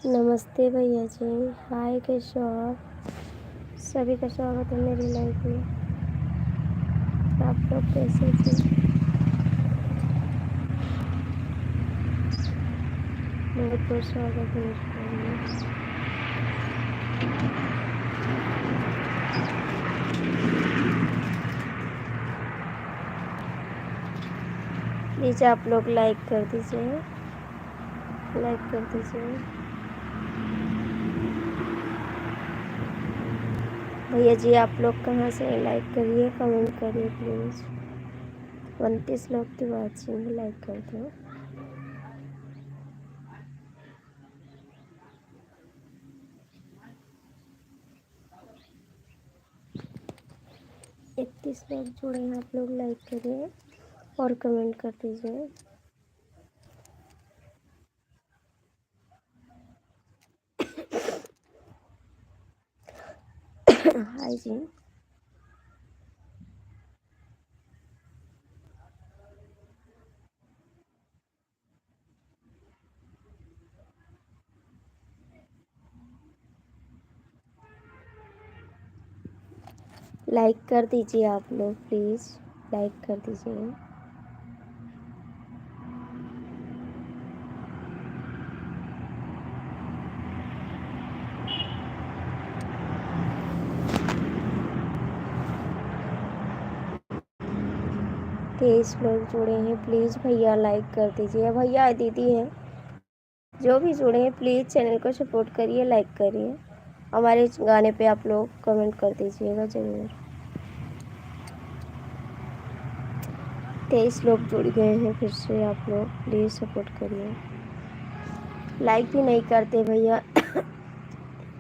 नमस्ते भैया जी। हाय, कैसे हो आप? सभी का स्वागत है मेरी लाइफ में। आप लोग कैसे जी? बहुत बहुत स्वागत है मेरी लाइफ में। प्लीज़ आप लोग लाइक कर दीजिए, लाइक कर दीजिए। भैया जी आप लोग कहाँ से हैं? लाइक करिए, कमेंट करिए प्लीज़। 29 लोग की वाचिंग, लाइक कर दो। इकतीस लोग जुड़े हैं, आप लोग लाइक करिए और कमेंट कर दीजिए। हाय जी। लाइक कर दीजिए आप लोग, प्लीज़ लाइक कर दीजिए। तेईस लोग जुड़े हैं, प्लीज़ भैया लाइक कर दीजिए। भैया दीदी हैं जो भी जुड़े हैं, प्लीज़ चैनल को सपोर्ट करिए, लाइक करिए। हमारे इस गाने पे आप लोग कमेंट कर दीजिएगा ज़रूर। 23 लोग जुड़ गए हैं फिर से, आप लोग प्लीज़ सपोर्ट करिए। लाइक भी नहीं करते भैया।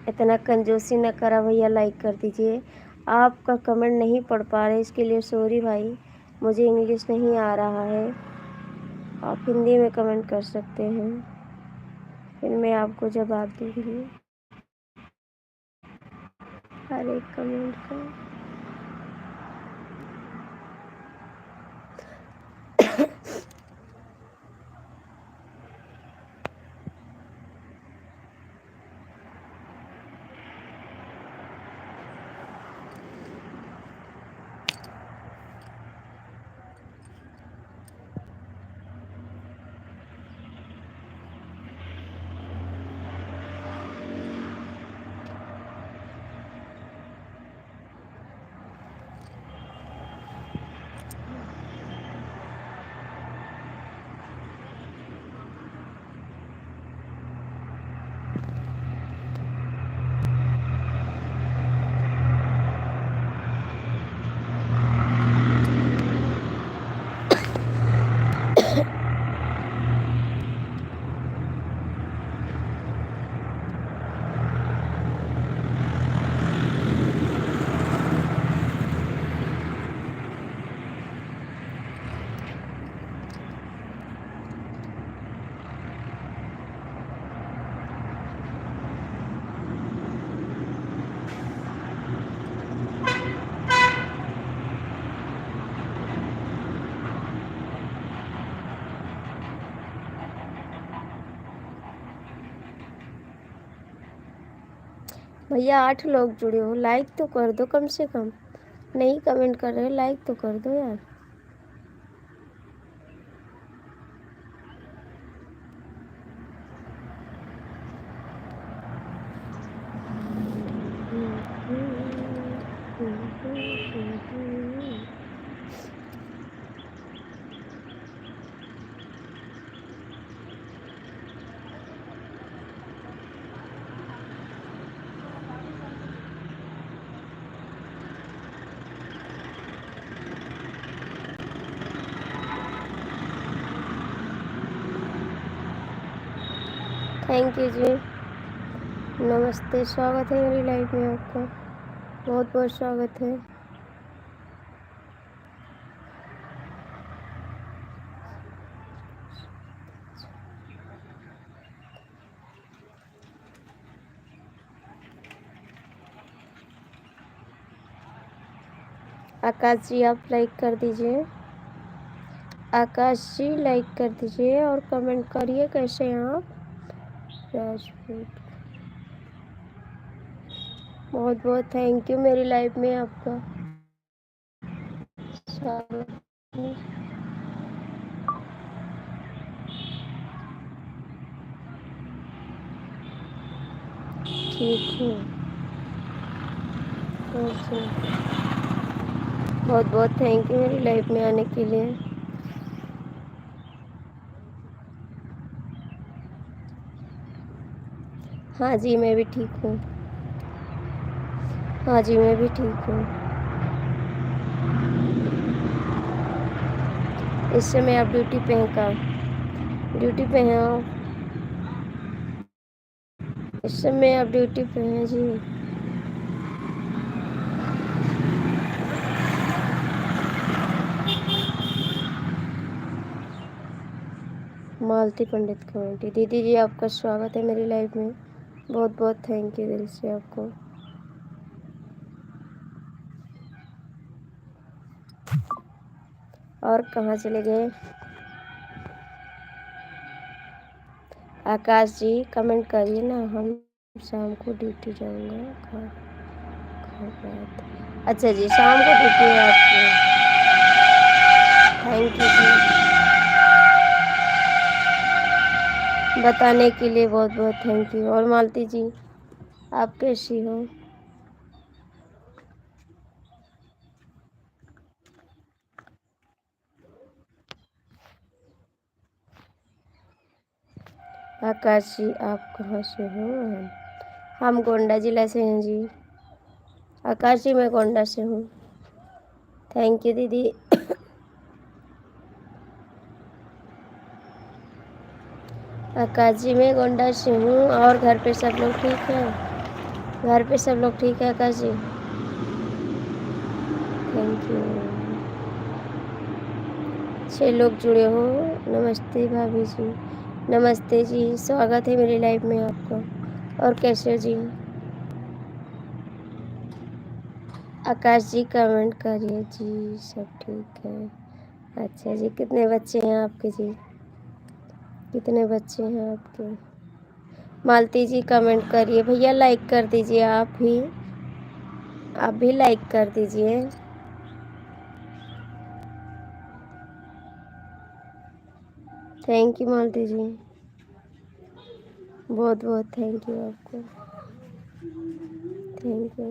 इतना कंजूसी न करा भैया, लाइक कर दीजिए। आपका कमेंट नहीं पढ़ पा रहे, इसके लिए सॉरी भाई, मुझे इंग्लिश नहीं आ रहा है। आप हिंदी में कमेंट कर सकते हैं, फिर मैं आपको जवाब दूँगी हर एक कमेंट का। भैया 8 लोग जुड़े हो, लाइक तो कर दो कम से कम। नहीं कमेंट कर रहे, लाइक तो कर दो यार। थैंक यू जी, नमस्ते, स्वागत है मेरी लाइफ में आपका, बहुत बहुत स्वागत है। आकाश जी आप लाइक कर दीजिए, आकाश जी लाइक कर दीजिए और कमेंट करिए कैसे हैं आप। राजपूत, बहुत बहुत थैंक यू मेरी लाइफ में आपका स्वागत है। ठीक हूँ। बहुत बहुत थैंक यू मेरी लाइफ में आने के लिए। हाँ जी मैं भी ठीक हूँ। हाँ जी मैं भी ठीक हूँ। इस समय आप ड्यूटी पे हैं का? ड्यूटी पे हैं आप? इस समय आप ड्यूटी पे हैं जी? मालती पंडित कमेटी, दीदी जी आपका स्वागत है मेरी लाइफ में। बहुत बहुत थैंक यू दिल से आपको। और कहाँ चले गए? आकाश जी कमेंट करिए ना, हम शाम को ड्यूटी जाऊंगा। अच्छा जी शाम को ड्यूटी है आपकी? थैंक यू जी बताने के लिए, बहुत बहुत थैंक यू। और मालती जी आप कैसी हो? आकाश जी आप कहाँ से हो? हम गोंडा जिला से हैं जी। आकाश जी मैं गोंडा से हूँ। थैंक यू दीदी। आकाश जी मैं गोंडा से हूँ। और घर पे सब लोग ठीक हैं? घर पे सब लोग ठीक है आकाश जी? Thank you. 6 लोग जुड़े हो। नमस्ते भाभी जी। नमस्ते जी, स्वागत है मेरी लाइफ में आपका। और कैसे हो जी? आकाश जी कमेंट करिए जी, सब ठीक है। अच्छा जी कितने बच्चे हैं आपके जी? कितने बच्चे हैं आपके? मालती जी कमेंट करिए। भैया लाइक कर दीजिए, आप भी लाइक कर दीजिए। थैंक यू मालती जी, बहुत बहुत थैंक यू आपको। Thank you.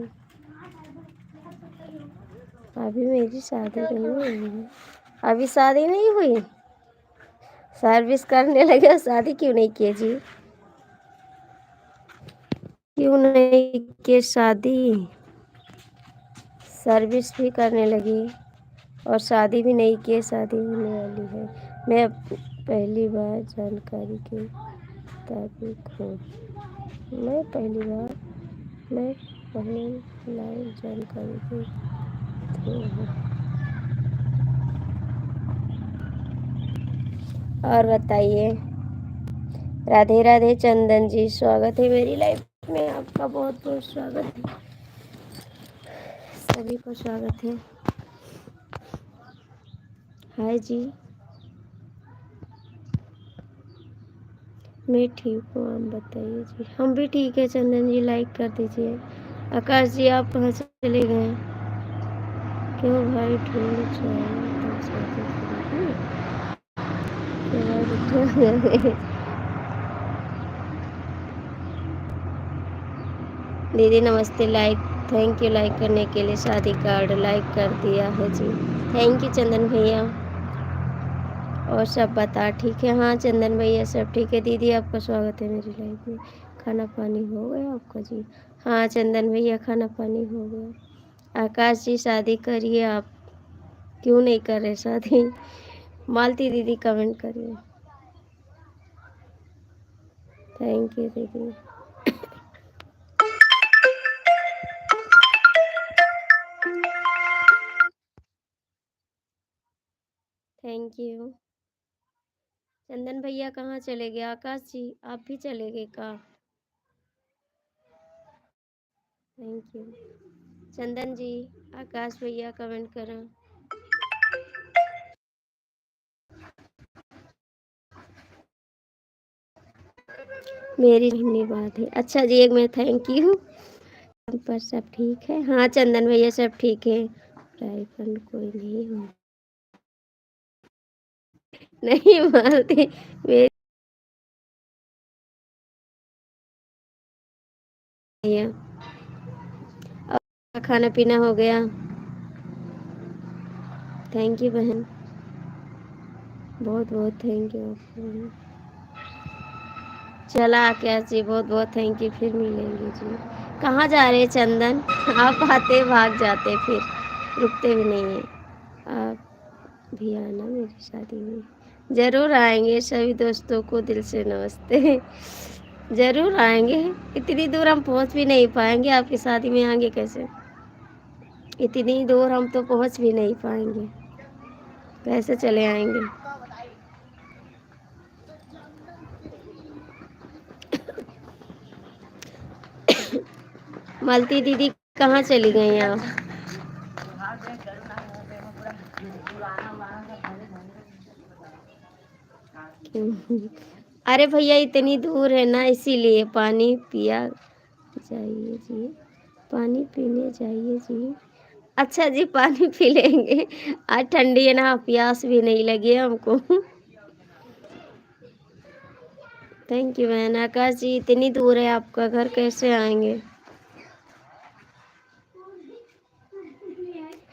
अभी मेरी शादी नहीं हुई है। अभी शादी नहीं हुई? सर्विस करने लगे, शादी क्यों नहीं किए जी? क्यों नहीं किए शादी? सर्विस भी करने लगी और शादी भी नहीं किए, शादी होने वाली है। मैं पहली बार जानकारी की तारीख हूँ। मैं पहले लाइव जानकारी की थी हूँ। और बताइए। राधे राधे चंदन जी, स्वागत है मेरी लाइफ में आपका, बहुत बहुत स्वागत है। सभी को स्वागत है। हाय जी। मैं ठीक हूँ, आप बताइए जी। हम भी ठीक है चंदन जी, लाइक कर दीजिए। आकाश जी आप कहाँ चले गए? क्यों भाई ढूंढ चाहिए तब शादी करेगी? क्यों भाई ढूंढ दीदी नमस्ते, लाइक थैंक यू लाइक करने के लिए। शादी कार्ड लाइक कर दिया है जी, थैंक यू चंदन भैया। और सब बता ठीक है? हाँ चंदन भैया सब ठीक है। दीदी आपका स्वागत है मेरी लाइफ में। खाना पानी हो गया आपका जी? हाँ चंदन भैया खाना पानी हो गया। आकाश जी शादी करिए आप, क्यों नहीं कर रहे शादी? मालती दीदी कमेंट करिए। थैंक यू दीदी। Thank you. चंदन भैया कहाँ चले गए? आकाश जी आप भी चले गए का? Thank you. चंदन जी आकाश भैया कमेंट करें। मेरी नहीं बात है। अच्छा जी, एक मिनट, थैंक यू। पर सब ठीक है? हाँ चंदन भैया सब ठीक है। राइफल कोई नहीं हो, नहीं मारते मेरी है। और खाना पीना हो गया? थैंक यू बहन, बहुत बहुत थैंक यू आपको बहन। चला क्या जी, बहुत बहुत थैंक यू, फिर मिलेंगे जी। कहाँ जा रहे हैं चंदन? आप आते भाग जाते, फिर रुकते भी नहीं है। आप भी आना मेरी शादी में। जरूर आएंगे, सभी दोस्तों को दिल से नमस्ते। जरूर आएंगे। इतनी दूर हम पहुंच भी नहीं पाएंगे, आपकी शादी में आएंगे कैसे? इतनी दूर हम तो पहुंच भी नहीं पाएंगे, कैसे चले आएंगे? मालती दीदी कहाँ चली गई आप? अरे भैया इतनी दूर है ना, इसीलिए पानी पिया जाइए जी, पानी पीने जाइए जी। अच्छा जी, पानी पी लेंगे, आज ठंडी है ना, प्यास भी नहीं लगी है हमको। थैंक यू बहन। आकाश जी इतनी दूर है आपका घर, कैसे आएंगे?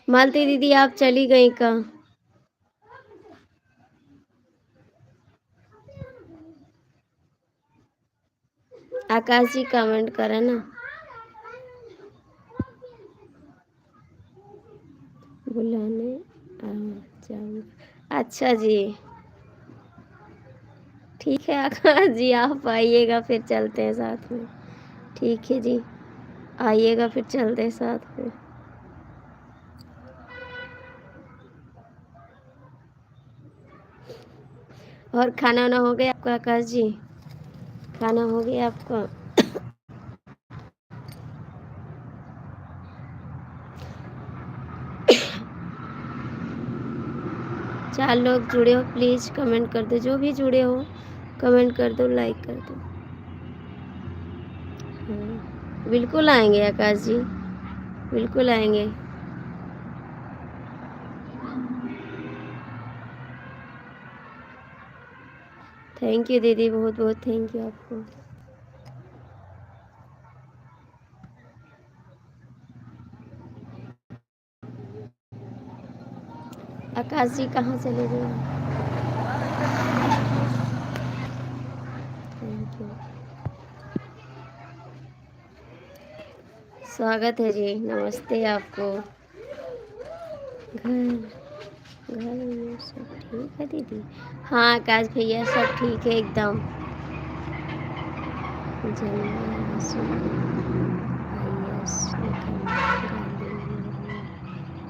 मालती दीदी आप चली गई कहाँ? आकाश जी कमेंट करें ना। बुलाने आ जाऊंगा। अच्छा जी, ठीक है आकाश जी, आप आइएगा फिर चलते हैं साथ में। ठीक है जी, आइएगा फिर चलते हैं साथ में। और खाना वाना हो गया आपका आकाश जी? खाना हो गया आपका? 4 लोग जुड़े हो, प्लीज कमेंट कर दो, जो भी जुड़े हो कमेंट कर दो, लाइक कर दो। हाँ, बिल्कुल आएंगे आकाश जी, बिल्कुल आएंगे। थैंक यू दीदी, बहुत बहुत थैंक यू आपको। आकाश जी कहाँ चले गए? Thank you. स्वागत है जी, नमस्ते आपको। घर घर में सब ठीक है दीदी? हाँ आकाश भैया सब ठीक है एकदम।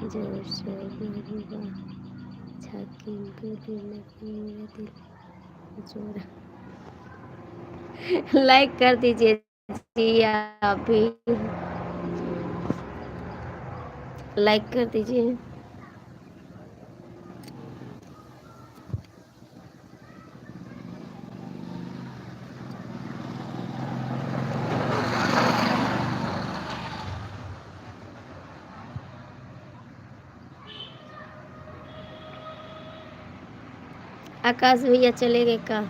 जोर से मारूंगा झांकी गोली में मेरा दिल जोरा। लाइक कर दीजिए जी, आप भी लाइक कर दीजिए। आकाश भैया चले गए का?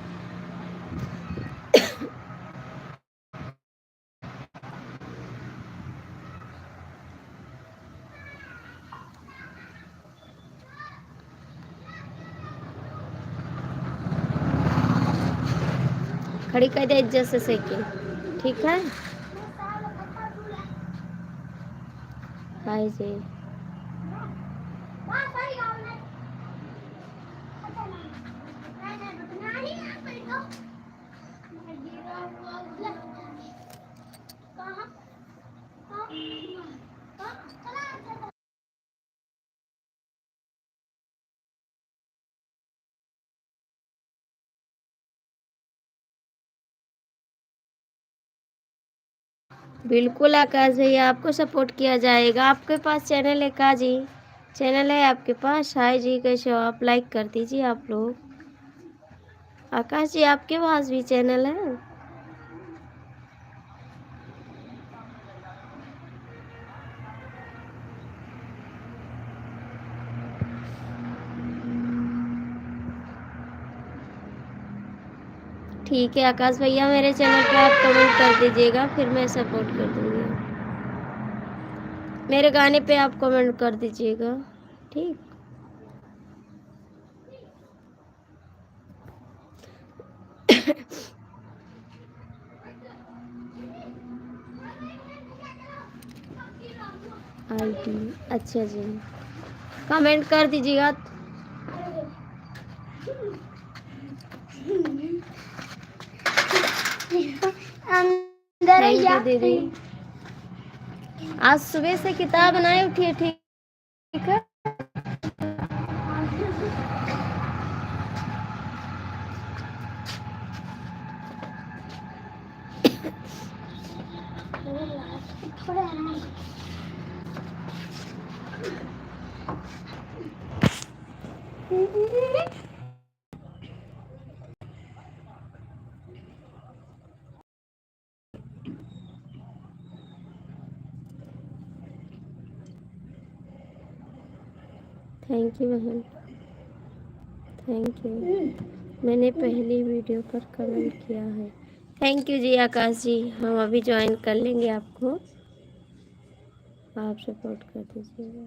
खड़ी कर दे इज्जत से सेके, ठीक है? हाय जी। बिल्कुल आकाश भैया, आपको सपोर्ट किया जाएगा। आपके पास चैनल है का जी? चैनल है आपके पास? हाय जी, कैसे हो आप? लाइक कर दीजिए आप लोग। आकाश जी आपके पास भी चैनल है? ठीक है आकाश भैया, मेरे चैनल पे आप कमेंट कर दीजिएगा, फिर मैं सपोर्ट कर दूंगी। मेरे गाने पे आप कमेंट कर दीजिएगा, ठीक। आईडी, अच्छा जी, कमेंट कर दीजिएगा। थैंक यू दीदी। आज सुबह से किताब बनाए उठिए, ठीक है। थैंक यू बहन, थैंक यू। मैंने पहली वीडियो पर कमेंट किया है। थैंक यू जी आकाश जी, हम अभी ज्वाइन कर लेंगे आपको, आप सपोर्ट कर दीजिएगा,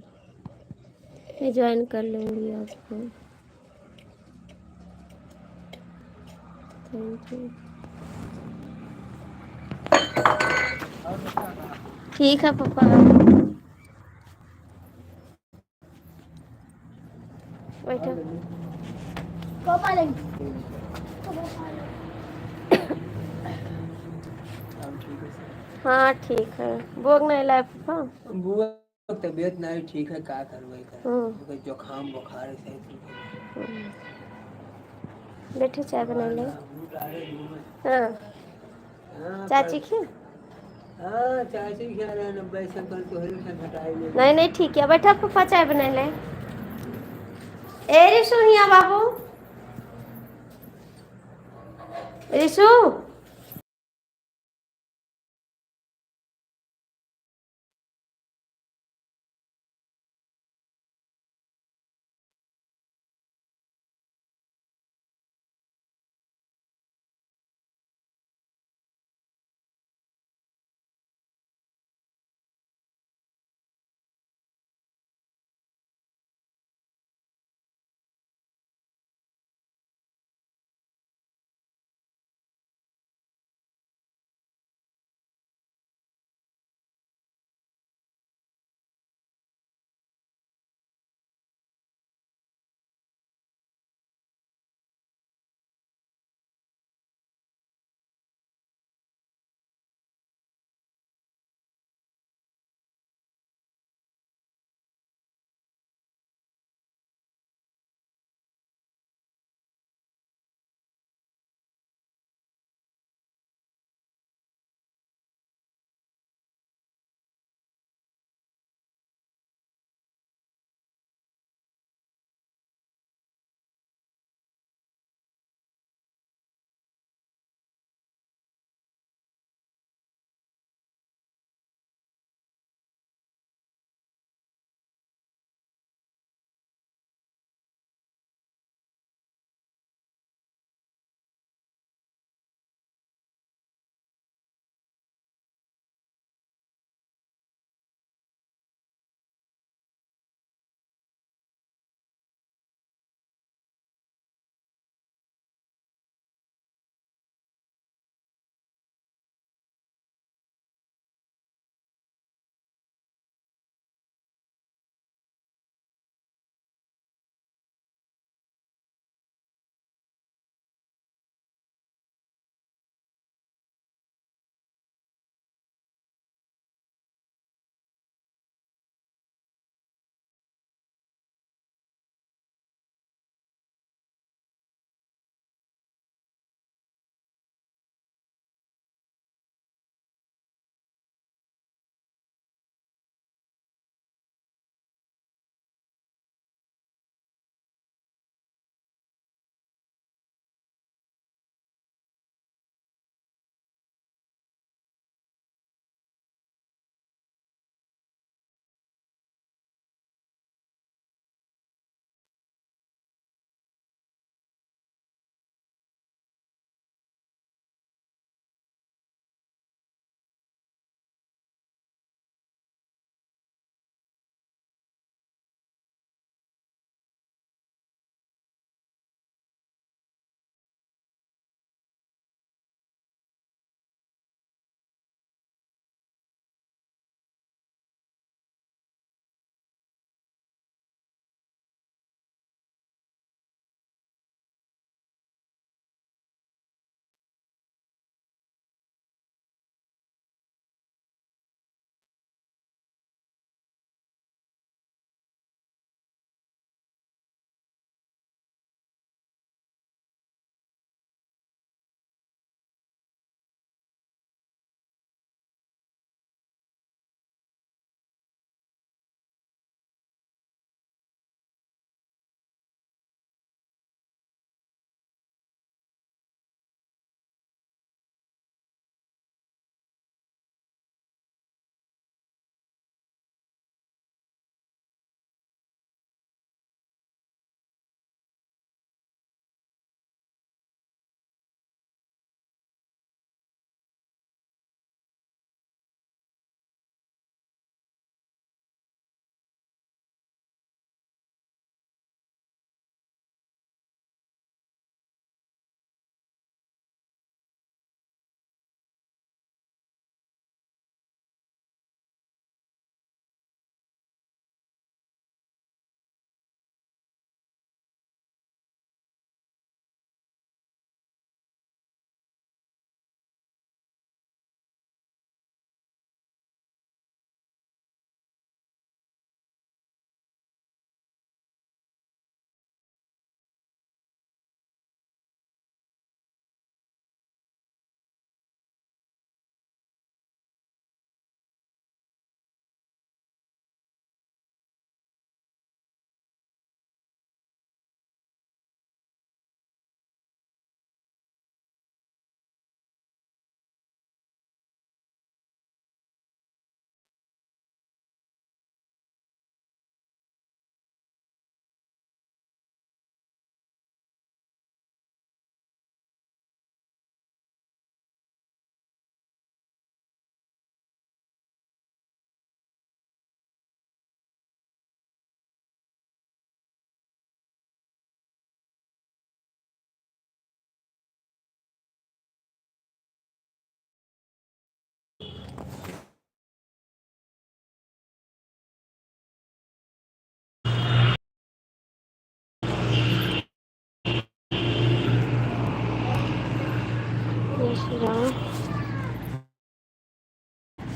मैं ज्वाइन कर लूँगी आपको। Thank you. ठीक है पापा, बैठो। हाँ ठीक है, बोग नहीं लाए पापा। बुआ तबीयत नहीं ठीक है, का करवे कर जुकाम बुखार से। बैठे चाय बना ले। हाँ चाची की, हाँ चाची क्या रहे 90 से कर तो हरी से घटाई ले। नहीं नहीं ठीक है, बैठा पापा चाय बना ले। ए रिशु हिया बाबू, रिशु।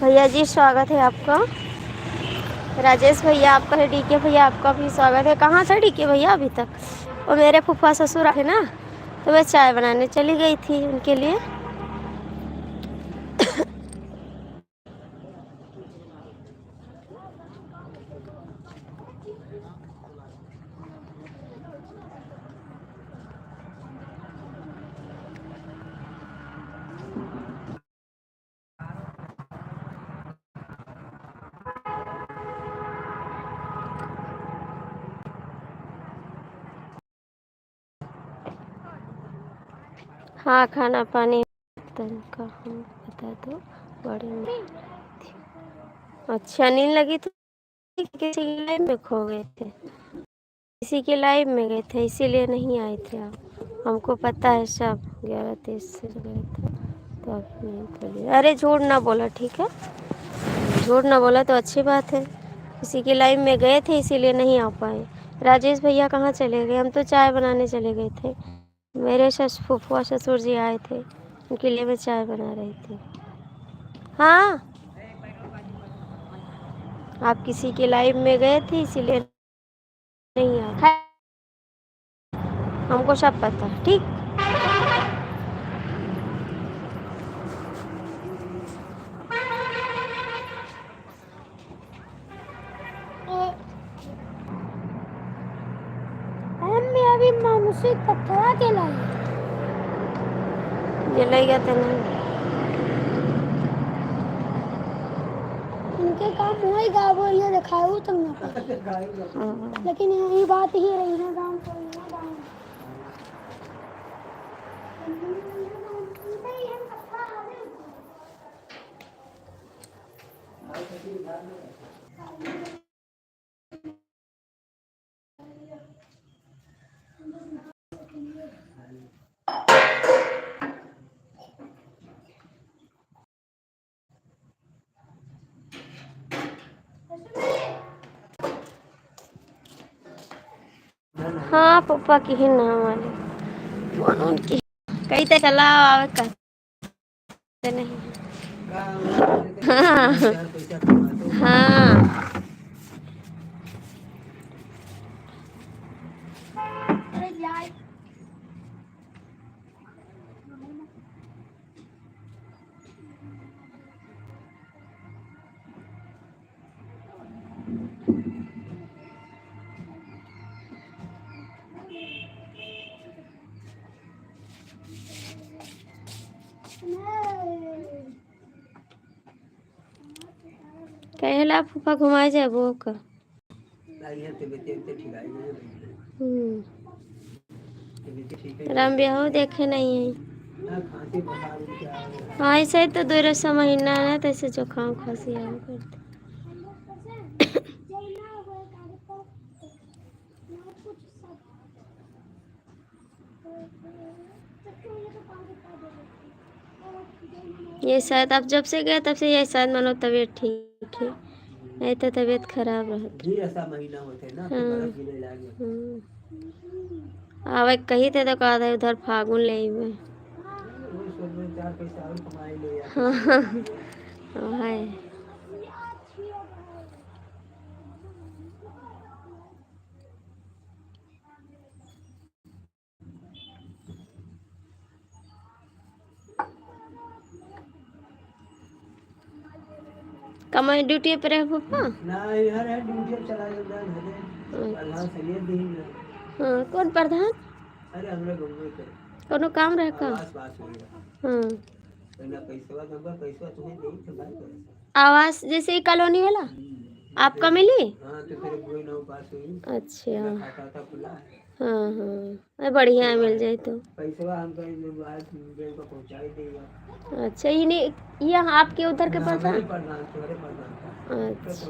भैया जी स्वागत है आपका। राजेश भैया आपका है, डीके भैया आपका भी स्वागत है। कहाँ था डीके भैया अभी तक? वो मेरे फूफा ससुर है ना, तो मैं चाय बनाने चली गई थी उनके लिए। हाँ खाना पानी तनका हम बता दो बड़े में। अच्छा नींद लगी थी, किसी की लाइफ में खो गए थे, किसी के लाइव में गए थे इसीलिए नहीं आए थे आप। हमको पता है सब 11:30 से गए थे तो आप नहीं बोलिए। अरे झूठ ना बोला, ठीक है, झूठ ना बोला तो अच्छी बात है। किसी के लाइव में गए थे इसीलिए नहीं आ पाए। राजेश भैया कहाँ चले गए? हम तो चाय बनाने चले गए थे। मेरे फूफा ससुर जी आए थे, उनके लिए मैं चाय बना रही थी। हाँ आप किसी के लाइव में गए थे इसीलिए नहीं आए, हमको सब पता है, ठीक। मम्मी अभी मामूसी कपड़ा दिलाई जलेगा तो नहीं। इनके काम वही गाँव ये दिखाऊ तुम ना पर। लेकिन यही बात ही रही है गाँव को ये गाँव हाँ पप्पा की ही नाम वाले फोन उनकी कहीं तो चला आवे कहते नहीं। हाँ हाँ अरे यार कहला फूफा घुमाए जाए वो का। राम ब्याह देखे नहीं है। हाँ ऐसे ही तो 2 महीना है तो ऐसे जुकाम खांसी आया करते। ये शायद आप जब से गए तब से ये शायद मानो तबीयत ठीक है, नहीं तो तबीयत खराब रहती। ऐसा महीना होते ना तो बर्फ गिरे लागे। आवे कही थे तो कहा था उधर फागुन ले हुए। वो सोच में 4 पैसा और कमाए ले यार। हाँ है। कमाई ड्यूटी पे रहे पापा? ना यार है ड्यूटी पे चला जाता है प्रधान सरिया दी। हाँ कौन प्रधान? अरे हमरे घूमने के कोनो काम रहे का? आवास पास हो गया। हाँ पहला पैसा नंबर पैसा तुम्हें नहीं था भाई। आवास जैसे ही कॉलोनी वाला आपका मिली? हाँ तो तेरे कोई ना पास हुई। अच्छा खाता था खुला। हाँ हाँ बढ़िया मिल जाए तो। पैसा हम कहीं बैंक को पहुंचा ही देगा। अच्छा ये नहीं ये आपके उधर के प्रधान? प्रधान तुम्हारे प्रधान। अच्छा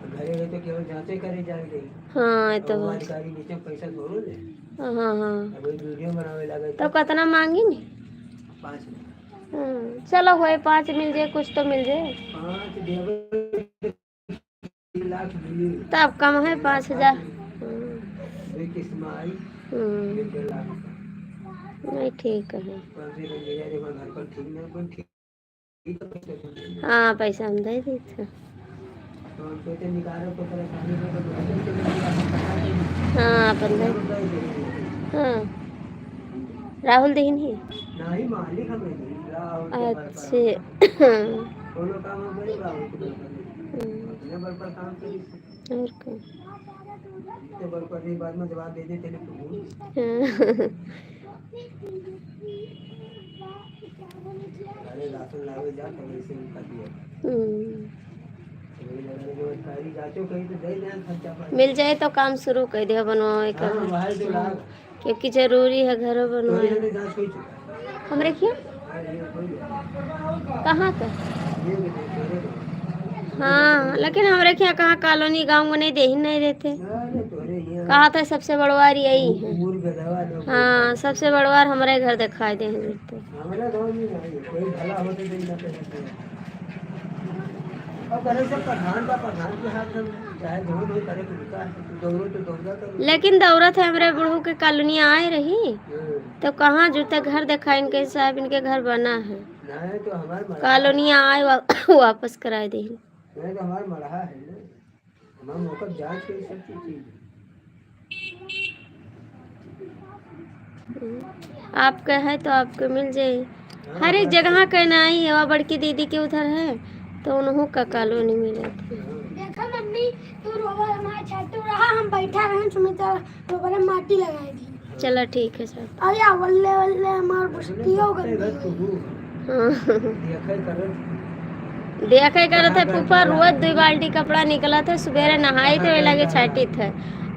घरे गए तो केवल जांचे करे जा रही। हाँ ये तो बात। अधिकारी नीचे पैसा थोड़ो ले। हाँ हाँ अब वीडियो बनावे लगे तो कितना मांगी नहीं? 5 चलो होए 5 मिल जाए कुछ तो मिल जाए। 5 देवे लाख मिली। तब कम है 5,000। एक किस्त में आई 1.5 लाख। नहीं ठीक है। घर पर ठीक ना कोई ठीक ये तो पैसे थे। हाँ पैसा हम दे दी था। तो सोचे निकालो तो परेशानी में तो ऐसे चले गया हम पता नहीं। हाँ अपन दे। हम गए थे। हाँ राहुल दीन ही। नहीं मालिक हमें नहीं राहुल के बल पर अच्छा। कोनो काम हम नहीं राहुल के बल पर अपने बल पर काम करी और क्या। इसके बल पर नहीं बाद में जवाब दे देते थे तो हाँ। अरे राशन लावे जा तो वैसे उनका दिया वही लगा जो सारी जांचों कहीं तो दे दें खर्चा पर मिल जाए तो काम शुरू कर दिया बनवाए का हाँ बाहर जो लाग क्योंकि जरूरी है घर तो बनवाए। ये जांच हुई चुका हम रखिए है ये कोई कहाँ का। ये भी तेरे को हाँ लेकिन हमारे क्या कहाँ कॉलोनी गांव में नहीं दे ही नहीं देते। अरे तोरे ये कहा था सबसे बड़वार यही है। मूल गधवा लोग हाँ सबसे बड़वार हमारे घर दिखाई दे देते। हमारा गाँव में नहीं कोई भला होते नहीं ना करते अब करे सब प्रधान के हाथ में चाहे जो भी करे तो विकास दौड़ो तो दौड़ा करो लेकिन दौड़त है हमारे बूढ़ों के कॉलोनी आए रही तो कहाँ जूता घर देखा इनके साहब इनके घर बना है नहीं तो हमार मरहा कॉलोनी आए वापस कराए दी। नहीं तो हमार मरहा है ना हमार मौका जांच के सब चीज आपका है तो आपको मिल जाए। हर एक जगह का नहीं है। वहाँ बड़की दीदी के उधर है तो उन्हों का कॉलोनी मिला था। देखा मम्मी तू रोबर हमारा छातू रहा हम बैठा रहे सुमिता रोबर में माटी लगाई थी। चलो ठीक है सर। अरे वल्ले वल्ले हमार बुस्ती हो गई। देखे करे थे फूफा रोज 2 बाल्टी कपड़ा निकला था सवेरे नहाए थे लगे छाटी थे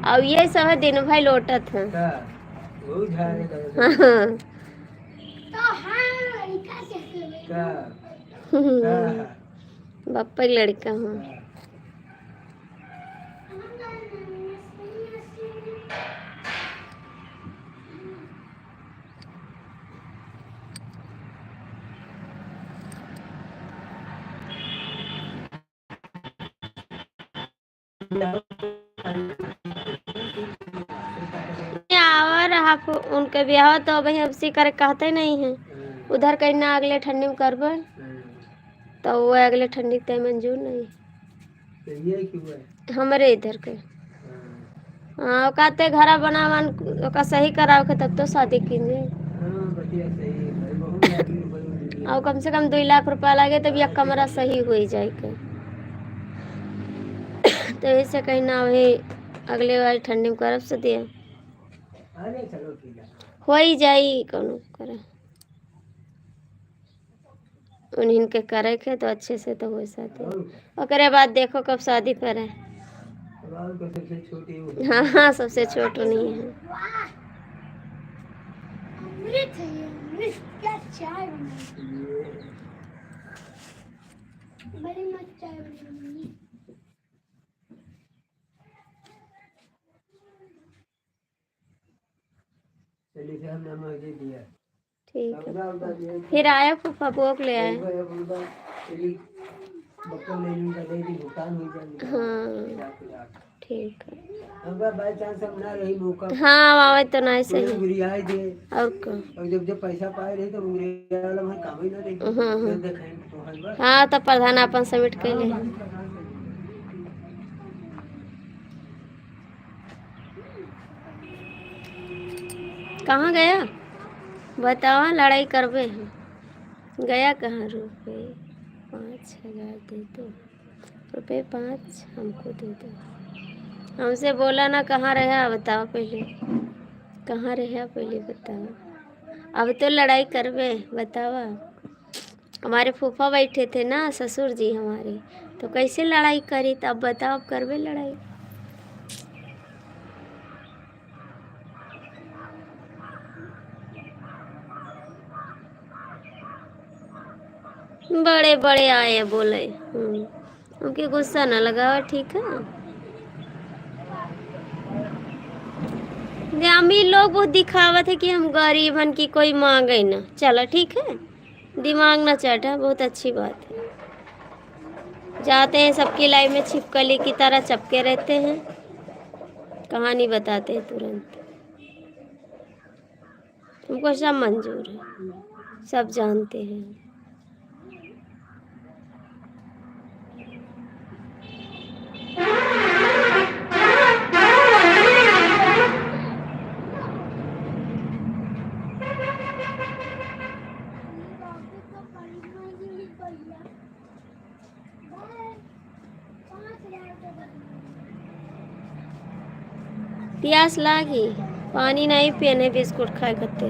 अब ये सब है दिन भर लौटत है। वो झाड़े तो हाँ लड़का से बापा की लड़का हूँ। और आप उनके ब्याह तो अभी अब करे कहते नहीं है उधर कहीं ना अगले ठंडी में करबे तो वो अगले ठंडी तय मंजूर नहीं ये क्यों है हमारे इधर के। हाँ कहते घर बनावन का सही कराओ के तब तो शादी कीजिए हाँ बढ़िया सही है भाई बहुत लागी बड़ी और कम से कम 2 लाख रुपया लगे तब यह कमरा सही हो ही जाए के तो ऐसे कहीं ना वही अगले बार ठंडी में करब से दिया अरे चलो ठीक है हो ही जाई कौनो करे उन्हीं के करे के तो अच्छे से तो हो शादी ओकरे बाद देखो कब शादी करे। और को सबसे छोटी वो हाँ हाँ सबसे छोटू नहीं है। अमृत है ये अमृत क्या चाय बनाई बड़ी मस्त चाय बनाई। चलिए से हमने नमक दे दिया ठीक है उदा दिया फिर आया फूफा बोक ले आए। बक्का ले लूँगा दे दी भुगतान हो जाएगा हाँ ठीक है। हमका बाई चांस हम ना रही मौका हाँ आवे तो नहीं सही मुरियाई दे और का। और जब पैसा पाए रही तो मुरिया वाला भाई काम ही ना दे देखें तो हर बार हाँ तो प्रधान अपन सबमिट कर ले। कहाँ गया बतावा लड़ाई करबे हैं गया कहाँ रुपये 5,000 दे दो रुपये 5 हमको दे दो। हमसे बोला ना कहाँ रहा बताओ पहले कहाँ रहा पहले बताओ। अब तो लड़ाई करबे बतावा। हमारे फूफा बैठे थे ना ससुर जी हमारे तो कैसे लड़ाई करी तब बताओ अब करबे लड़ाई। बड़े बड़े आए बोले उनके गुस्सा ना लगाओ ठीक है। अमीर लोग बहुत दिखावत है कि हम गरीब हन की कोई मांगे ना चलो ठीक है दिमाग ना चाटा बहुत अच्छी बात है। जाते हैं सबकी लाइफ में छिपकली की तरह चपके रहते हैं कहानी बताते हैं तुरंत। हमको सब मंजूर है सब जानते हैं। प्यास लागी, पानी नहीं पियने, बिस्कुट खाए करते।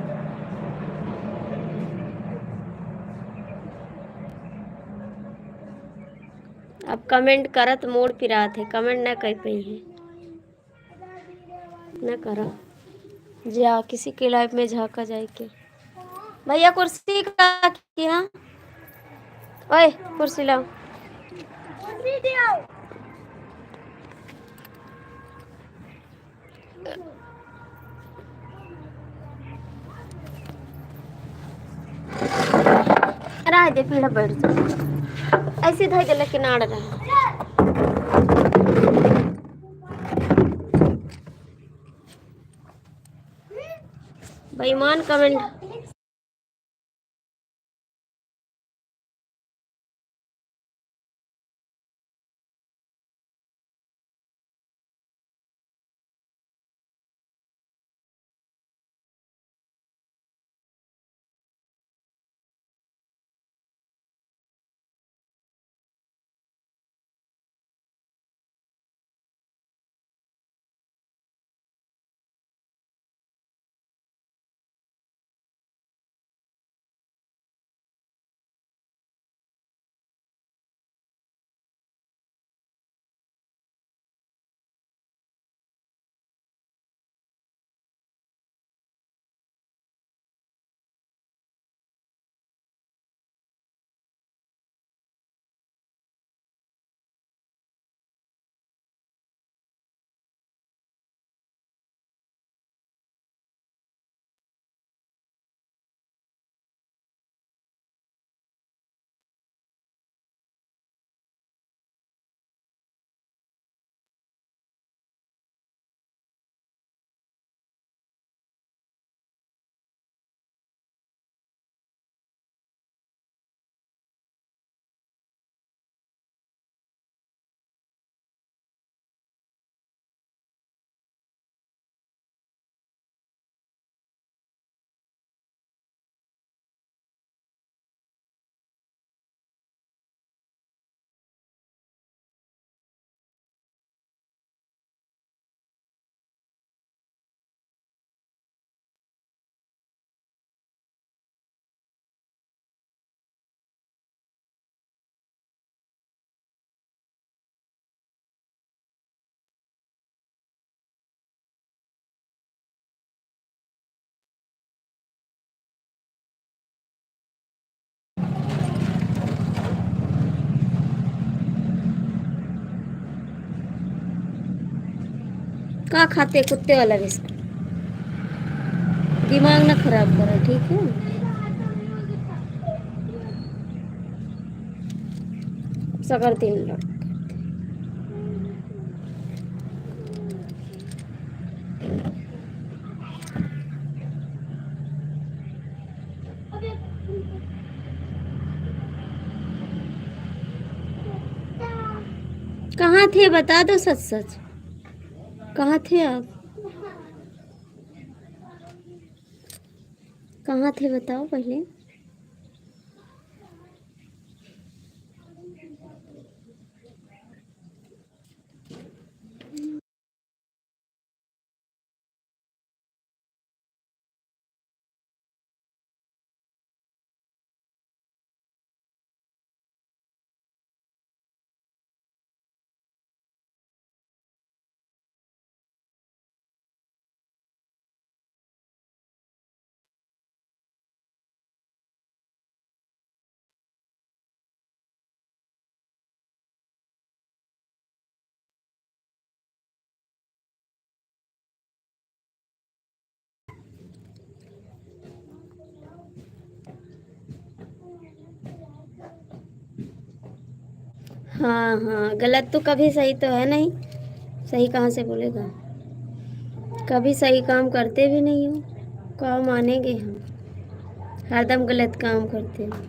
अब कमेंट करत मोड़ पिरात है, कमेंट ना कर पाई है, ना करा जा किसी के लाइफ में झाका जाए के। भैया कुर्सी का किया, ओए कुर्सी लाओ। रह दे पीड़ा बैठ जा, ऐसे धर दे लेकिन आड़ रहा। बेईमान कमेंट। का खाते कुत्ते वाला बिस्कुट, दिमाग ना खराब करा, ठीक है। सगर 3 लोग कहाँ थे, बता दो सच सच, कहाँ थे आप, कहाँ थे बताओ पहले। हाँ हाँ, गलत तो कभी सही तो है नहीं, सही कहाँ से बोलेगा, कभी सही काम करते भी नहीं हो, कहाँ मानेंगे हम, हरदम गलत काम करते हो।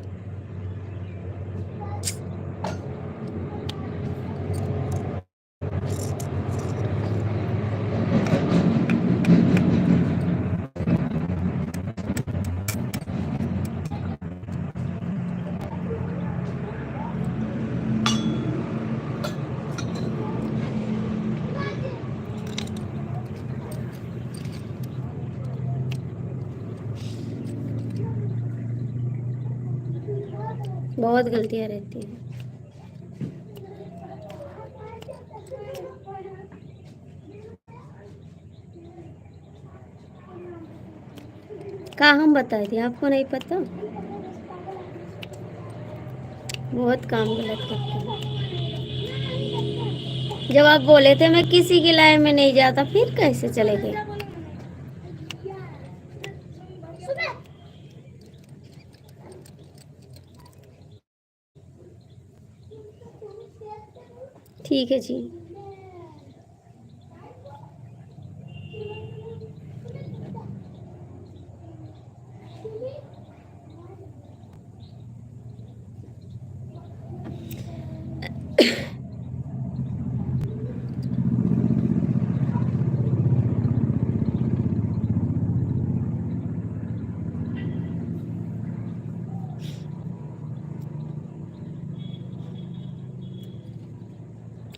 बहुत गलतियाँ रहती हैं। कहाँ हम बताए थे, आपको नहीं पता? बहुत काम गलत करते हैं। जब आप बोले थे मैं किसी की लाइन में नहीं जाता, फिर कैसे चले गए? ठीक है जी।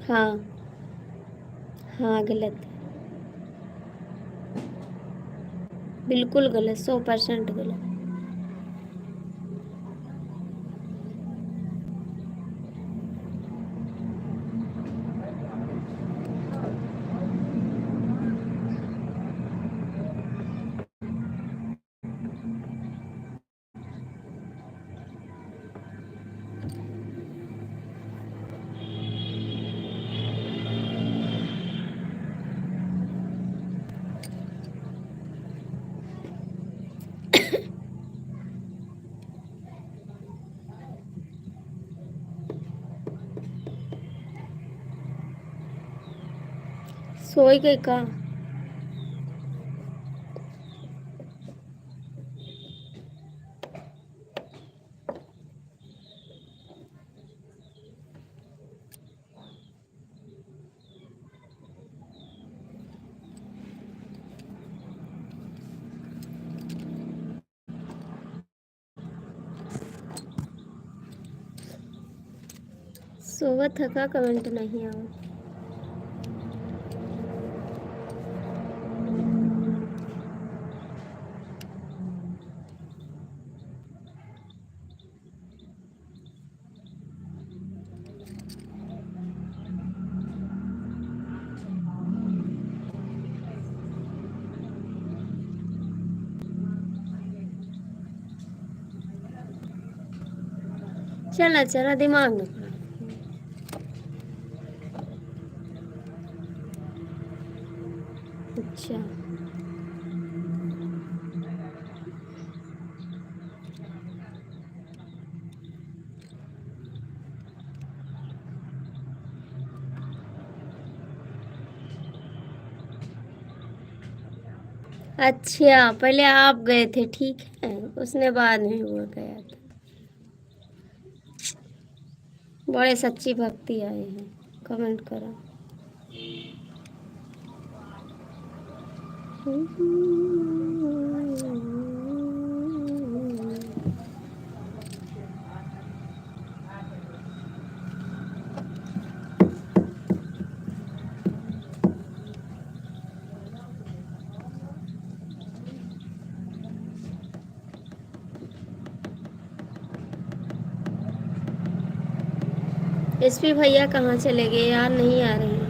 हाँ हाँ, गलत है, बिल्कुल गलत, 100% गलत। सोई गई का? सोवा थका, कमेंट नहीं आवा। चला चला, दिमाग न खराब। अच्छा, अच्छा पहले आप गए थे, ठीक है, उसने बाद में वो गया था। बड़े सच्ची भक्ति आए हैं, कमेंट करो। एसपी भैया कहाँ चले गए यार, नहीं आ रहे हैं।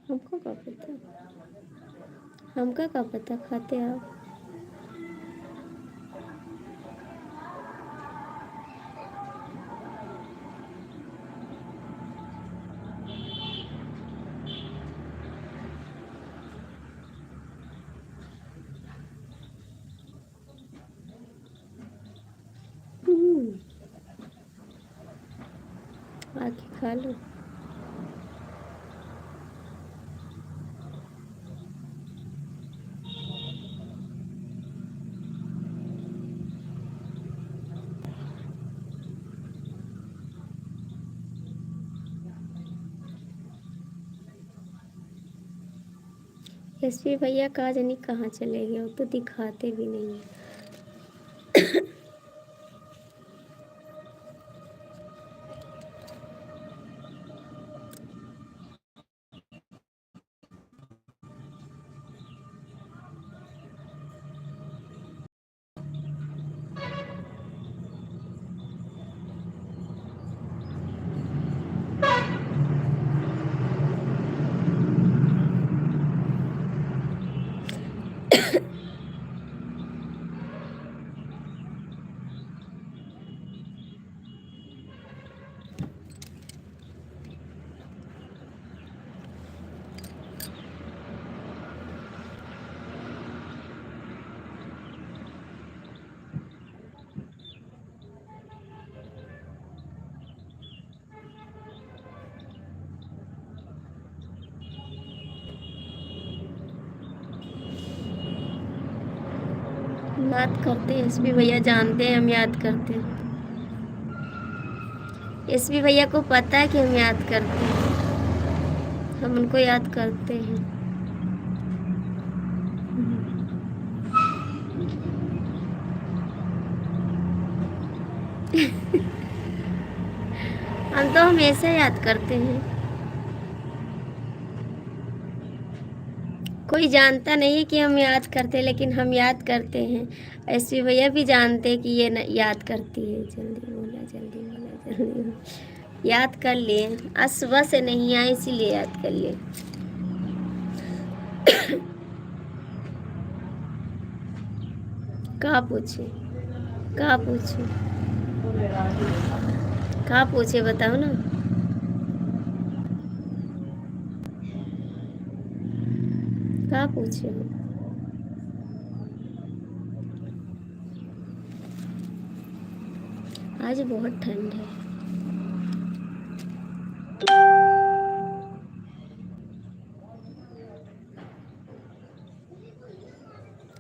हमको क्या पता, हमका क्या पता, खाते आप। आके खा लो। एसपी भैया कहा जानी कहाँ चले गए, वो तो दिखाते भी नहीं है। याद करते हैं एसपी भैया, जानते हैं हम याद करते हैं। एसपी भैया को पता है कि हम याद करते हैं, हम उनको याद करते हैं। हम तो हमेशा याद करते हैं। कोई जानता नहीं है कि हम याद करते हैं, लेकिन हम याद करते हैं। एसपी भैया भी जानते हैं कि ये याद करती है। जल्दी बोला, जल्दी बोला, जल्दी बोला। याद कर लिए, आज सुबह से नहीं आए इसीलिए याद कर लिए। कहाँ पूछे, कहाँ पूछे, कहाँ पूछे बताओ ना। कहाँ पूछे हो? आज बहुत ठंड है।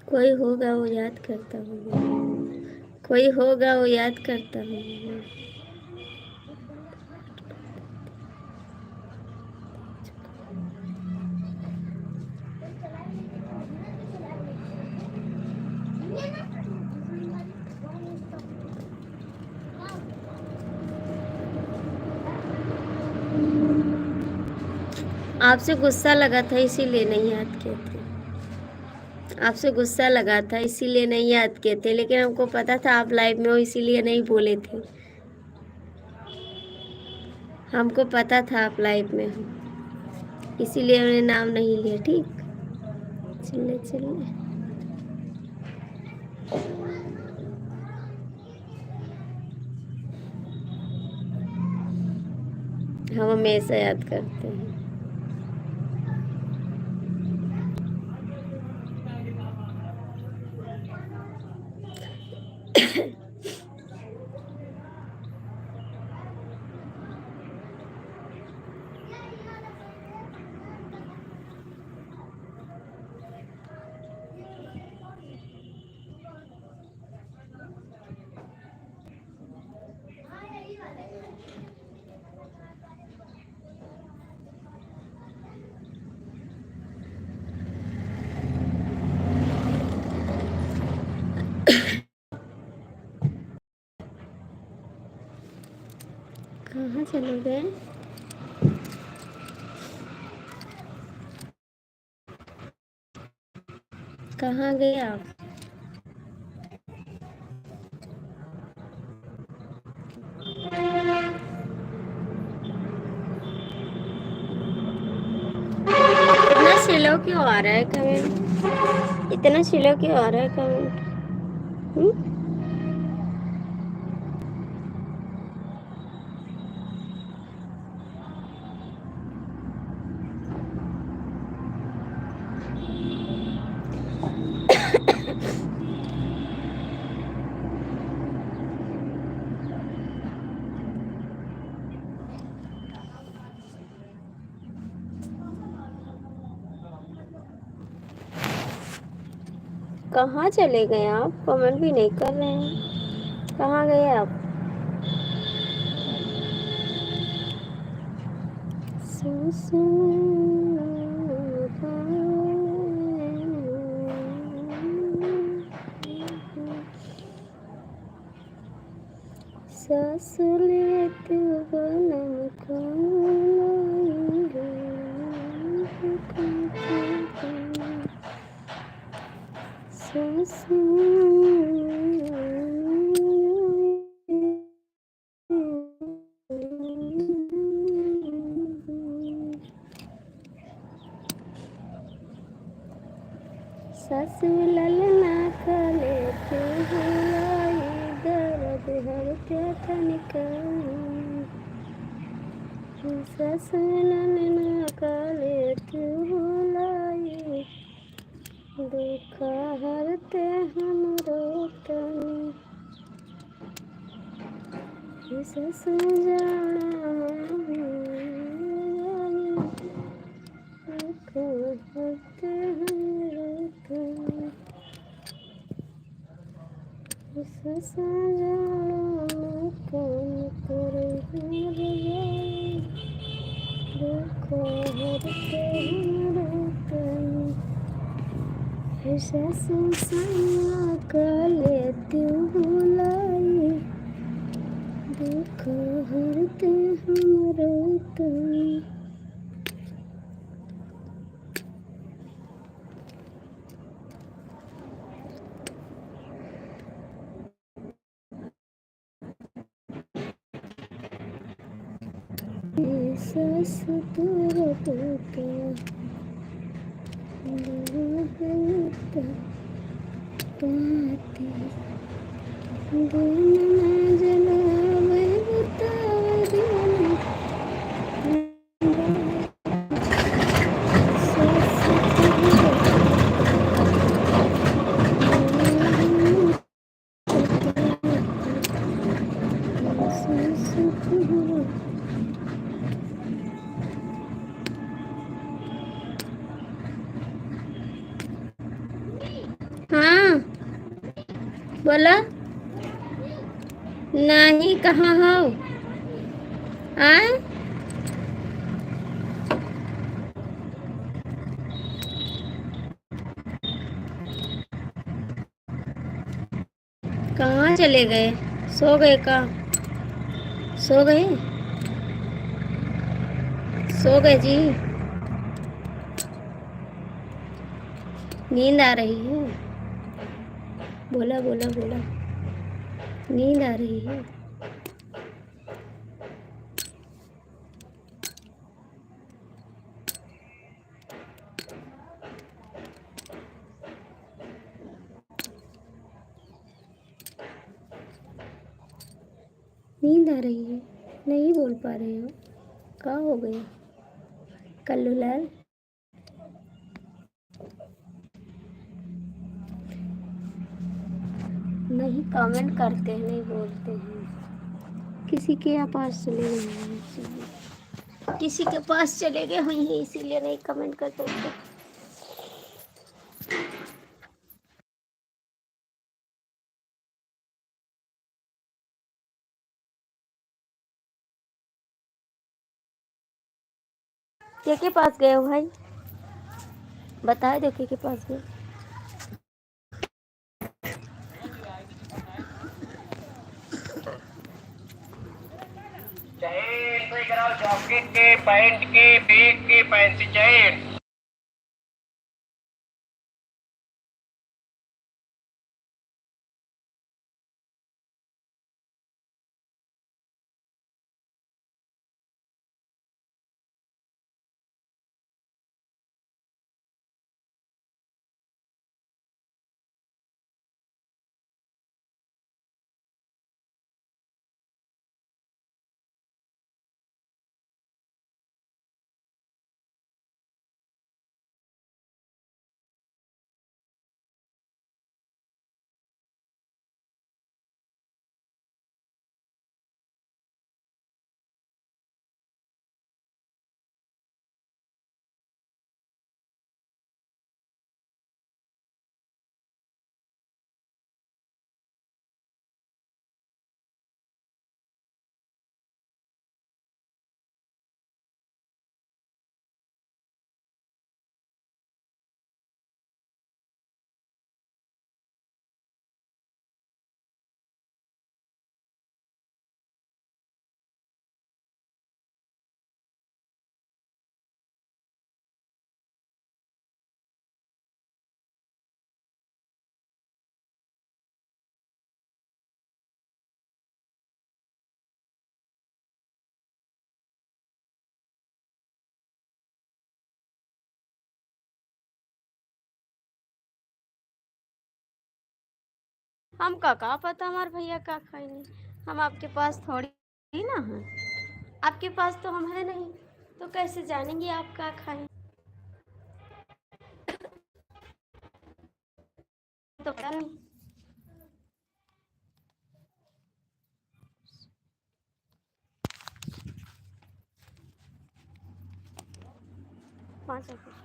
कोई होगा वो याद करता होगा, कोई होगा वो याद करता होगा। आपसे गुस्सा लगा था इसीलिए नहीं याद किए थे। आपसे गुस्सा लगा था इसीलिए नहीं याद किए थे, लेकिन हमको पता था आप लाइव में हो इसीलिए नहीं बोले थे। हमको पता था आप लाइव में हो इसीलिए उन्हें नाम नहीं लिया। ठीक, चले चले। हम हमेशा याद करते हैं। कहाँ चले गए? कहाँ गए आप? इतना स्लो क्यों आ रहा है कमेंट? इतना स्लो क्यों आ रहा है कमेंट? कहाँ चले गए आप? कमेंट भी नहीं कर रहे हैं। कहाँ गए आप? सांस मिलल ना खाले तू भुलाई दर्द हर क्या तनिका सांस मिलल ना खाले तू भुलाई दुख हरते हमरो तनी सांस जाना दुख हरते हमरो तनी सांस जाना कौन करे हमर जाई दुख हरते हमरो तनी सांस सैया काले तू भुलाई दुख हरते हमरो तनी सांस तोरा पुता पाते दिन में जलावे उतारी सांस तोरा सांस तोरा हाँ बोला नहीं कहाँ हो आए कहाँ चले गए सो गए का सो गए सो गए जी नींद आ रही है बोला बोला बोला नींद आ रही है नींद आ रही है नहीं बोल पा रहे हो क्या हो गया कल्लू लाल नहीं कमेंट करते हैं नहीं बोलते हैं किसी के पास चले गए हैं इसीलिए किसी के पास चले गए हुए हैं इसीलिए नहीं कमेंट करते थे के पास गए हो भाई बता दो के पास गए चेन कोई कराओ जॉकेट के पैंट के बैग के फैंसी चेन हमका का पता हमारे भैया का खाएंगे। हम आपके पास थोड़ी ना हैं। आपके पास तो हम है नहीं, तो कैसे जानेंगे आप क्या खाएं। तो पता नहीं। 5 रुपये।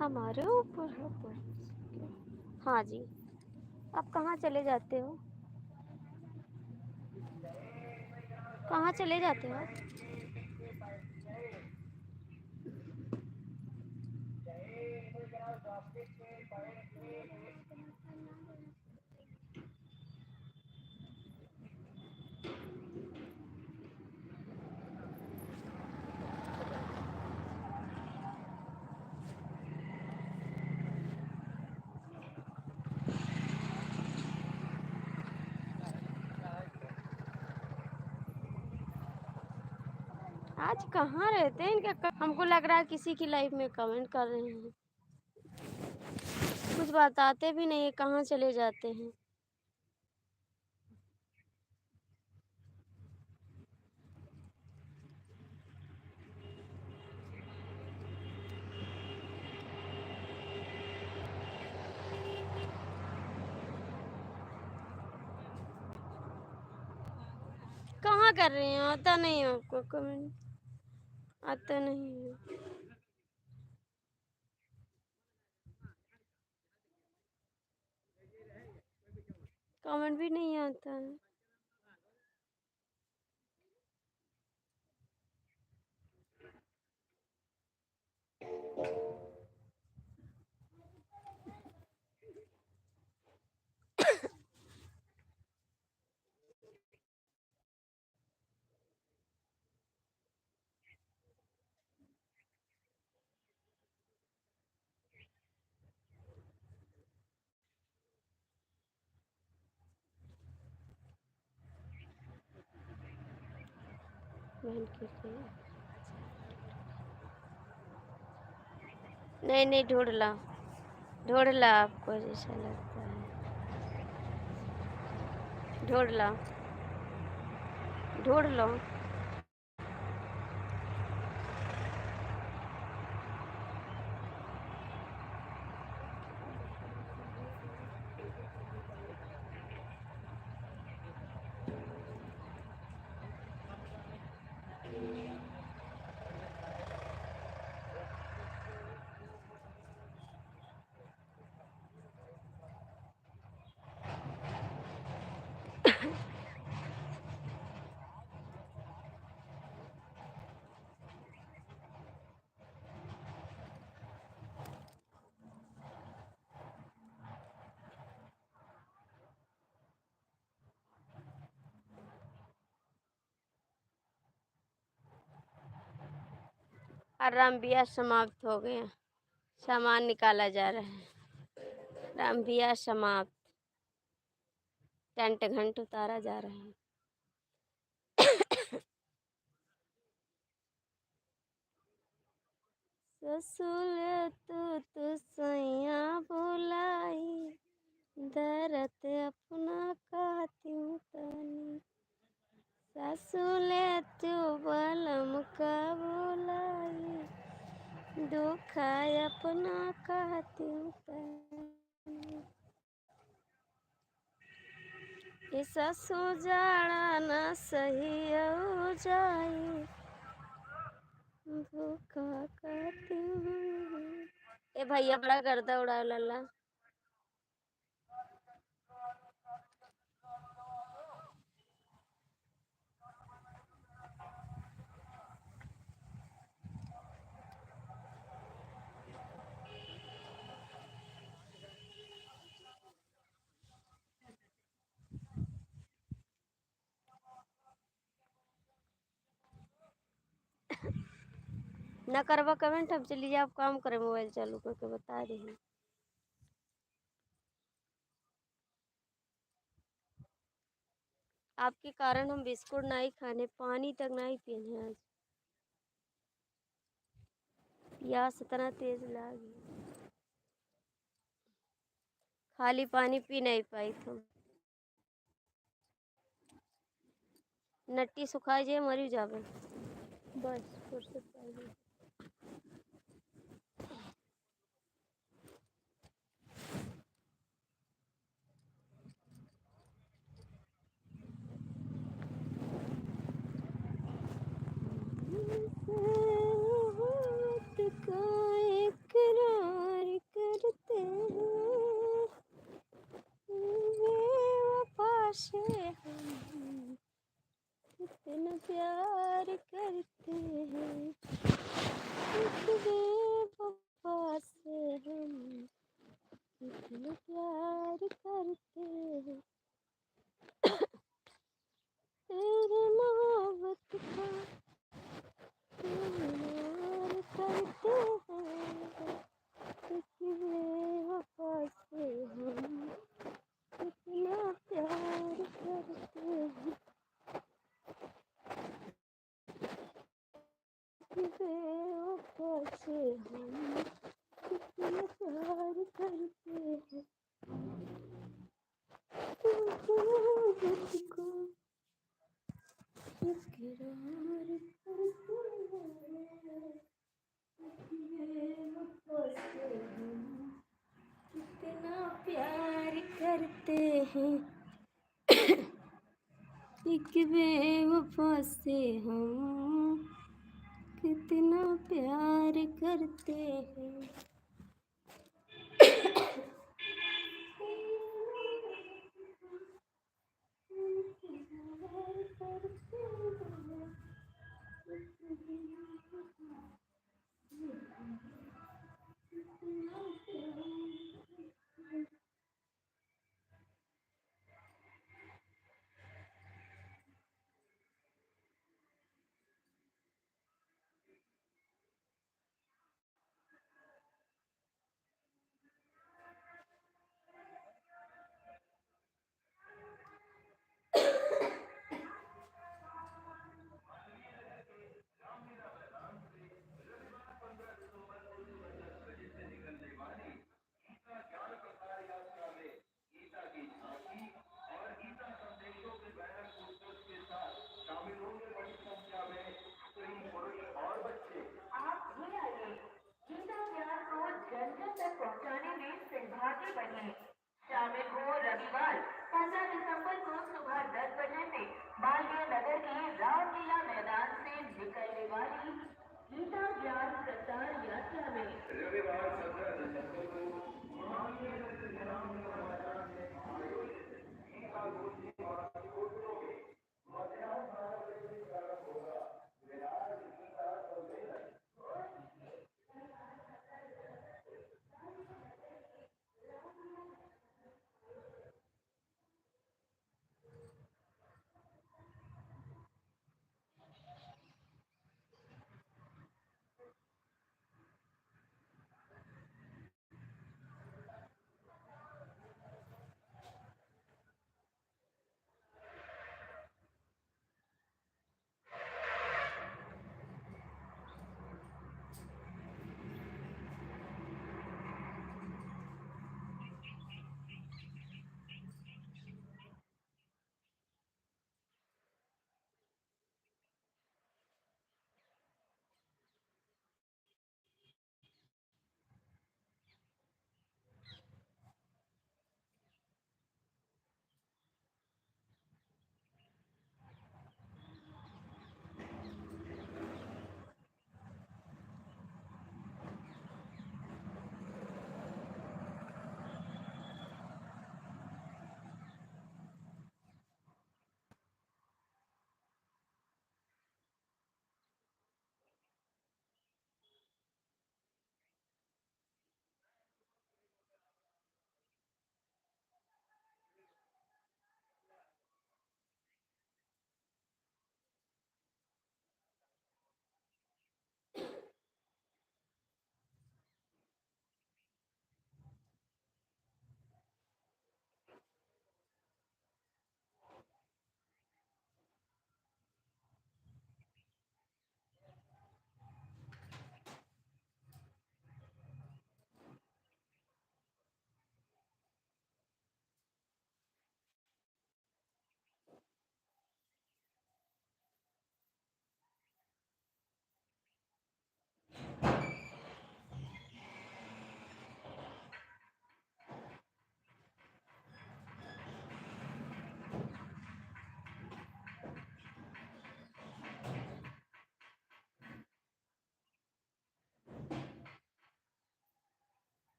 हमारे ऊपर है तो। हाँ जी। आप कहाँ चले जाते हो? कहाँ चले जाते हो? आज कहाँ रहते हैं इनका? हमको लग रहा है किसी की लाइफ में कमेंट कर रहे हैं। कुछ बताते भी नहीं है, कहाँ चले जाते हैं। कहाँ कर रहे हैं? आता नहीं है आपको कमेंट? आता नहीं है। कमेंट भी नहीं आता है। बहन के लिए। नहीं नहीं, ढूंढ ला। ढूंढ ला, आपको जैसा लगता है। ढूंढ ला। ढूंढ लो। और रामबिया समाप्त हो गया। सामान निकाला जा रहा है। रामबिया समाप्त। टेंट घंट उतारा जा रहा है। ससुर तू सैया बुलाई, दर्द अपना कहती तनी। ससुले तू बलम का बुलाई, दुख अपना कहती तनी। ये ससु जाड़ा न सही हो जाई, भूखा कहती हूँ। ए भैया बड़ा गर्दा उड़ा लल्ला। ना करवा कमेंट, हम चलिए आप काम करें, मोबाइल चालू करके बता रही हूँ। आपके कारण हम बिस्कुट नहीं खाने, पानी तक नहीं पीने आज, प्यास इतना तेज लागी, खाली पानी पी नहीं पाई तुम। नट्टी सुखाई जे मरी जावे, बस फुर्सत पाई। मोहब्बत का इकरार करते हैं, बेवफा से हम कितना प्यार करते हैं, एक बेवफा से हम कितना प्यार करते हैं, तेरे मोहब्बत का इकरार करते हैं, एक बेवफा से हम कितना प्यार करते हैं, बेवफा से हम कितना प्यार करते हैं, मोहब्बत को इकरार करते हैं, बेवफा से हम कितना प्यार करते हैं, एक बेवफा से हम कितना प्यार करते हैं।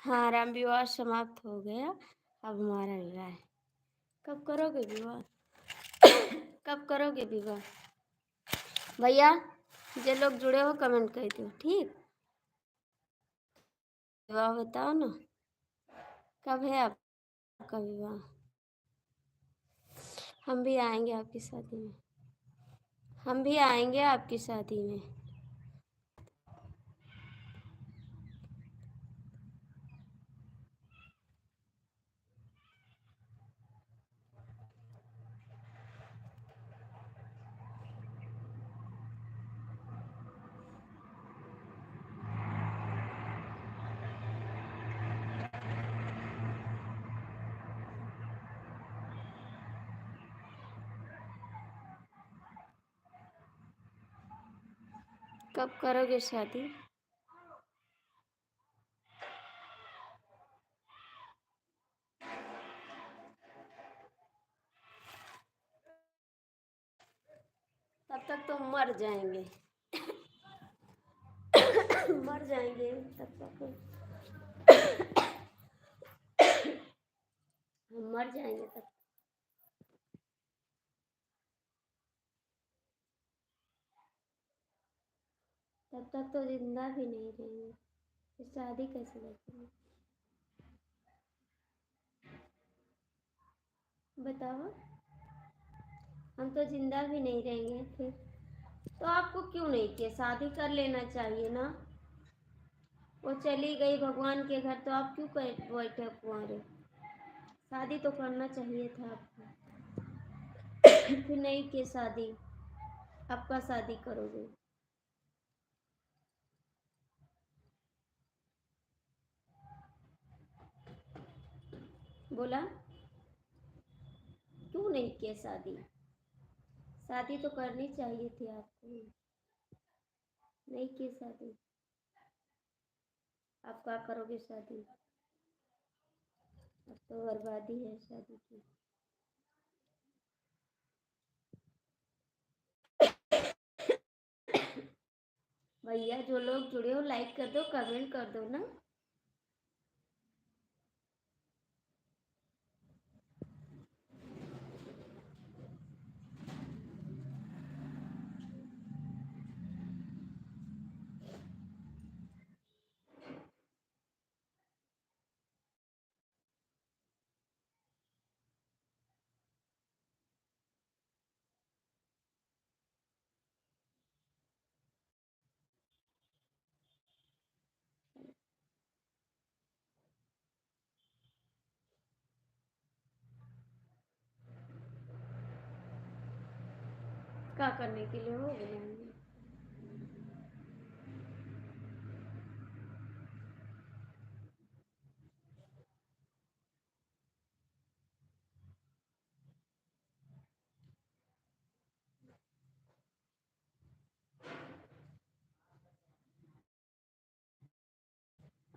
हाँ, राम विवाह समाप्त हो गया, अब हमारा विवाह है। कब करोगे विवाह? कब करोगे विवाह? भैया जो लोग जुड़े हो कमेंट कर दो, ठीक? विवाह बताओ ना, कब है आपका विवाह? हम भी आएंगे आपकी शादी में, हम भी आएंगे आपकी शादी में। कब करोगे शादी? तब तक तो मर जाएंगे। मर जाएंगे तब तक, हम मर जाएंगे तब तक तो जिंदा भी नहीं रहेंगे, फिर शादी कैसे करेंगे बताओ? हम तो जिंदा भी नहीं रहेंगे फिर। तो आपको क्यों नहीं किया? शादी कर लेना चाहिए ना। वो चली गई भगवान के घर, तो आप क्यों बैठे कुंवारे? शादी तो करना चाहिए था आपको। फिर नहीं किए शादी, आपका शादी करोगे? बोला क्यों नहीं किए शादी? शादी तो करनी चाहिए थी आपको, नहीं की शादी। आप क्या करोगे शादी? अब तो बर्बादी है शादी की। भैया जो लोग जुड़े हो लाइक कर दो, कमेंट कर दो ना। क्या करने के लिए हो बुलाएंगे?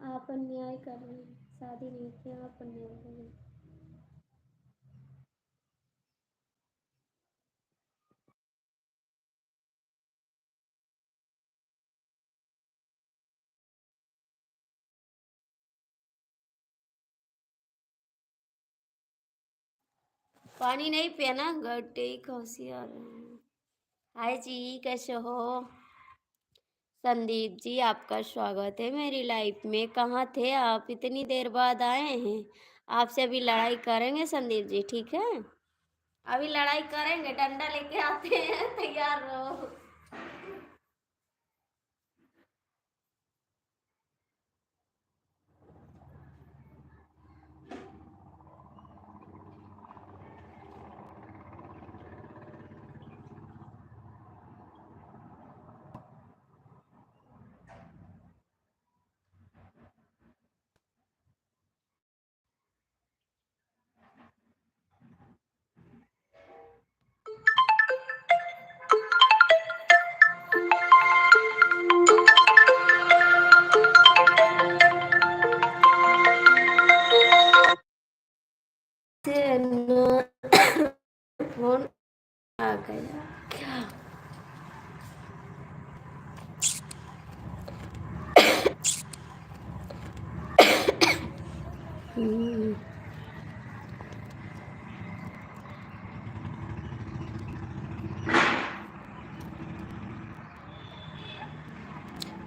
आप अन्याय कर रहे हैं, शादी नहीं किया, आप अन्याय कर रहे हैं। पानी नहीं पिया ना, गड्ढे खांसी आ रहे हैं। हाय जी, कैसे हो? संदीप जी, आपका स्वागत है मेरी लाइफ में। कहाँ थे आप? इतनी देर बाद आए हैं। आपसे अभी लड़ाई करेंगे संदीप जी, ठीक है? अभी लड़ाई करेंगे, डंडा लेके आते हैं, तैयार रहो।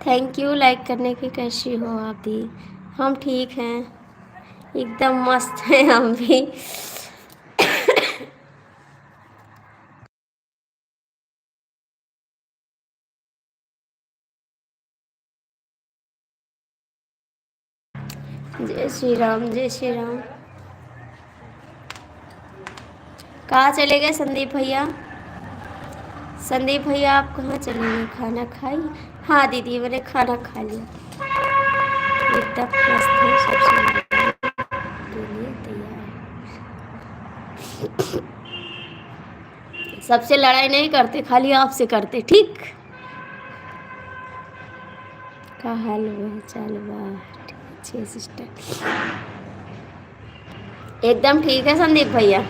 थैंक यू लाइक करने की। कैसी हो आप भी? हम ठीक हैं, एकदम मस्त हैं हम भी। जय श्री राम, जय श्री राम। कहाँ चले गए संदीप भैया? संदीप भैया आप कहाँ चले गए? खाना खाई? हाँ दीदी, मैंने खाना खा लिया, एकदम मस्त है, सबसे के लिए तैयार। सबसे लड़ाई नहीं करते, खाली आपसे करते, ठीक? का हाल हुआ चाल बा? अच्छे सिस्टर, एकदम ठीक है संदीप भैया।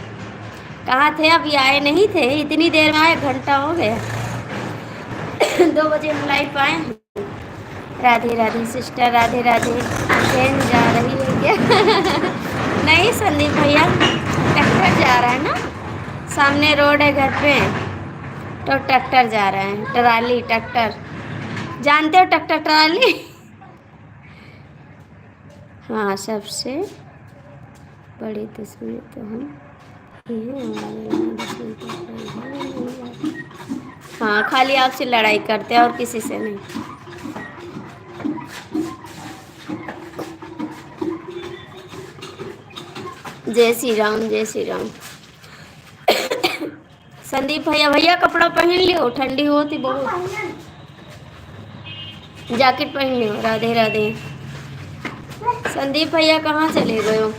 कहाँ थे? अभी आए नहीं थे? इतनी देर में आए, घंटा हो गया। 2 बजे हम लाइव आए हैं। राधे राधे सिस्टर, राधे राधे। ट्रेन जा रही है क्या? नहीं संदीप भैया, ट्रैक्टर जा रहा है ना, सामने रोड है घर पे, तो ट्रैक्टर जा रहा है। ट्राली, ट्रैक्टर जानते हो, ट्रैक्टर ट्राली। हाँ, सबसे बड़ी दुश्मनी तो हम ही हैं, हमारे यहाँ दुश्मन तो कोई है नहीं। हाँ, खाली आपसे लड़ाई करते हैं और किसी से नहीं। जय श्री राम, जय श्री राम। संदीप भैया, भैया कपड़ा पहन लियो, ठंडी होती बहुत, जैकेट पहन लियो। राधे राधे। संदीप भैया कहाँ चले गए हो?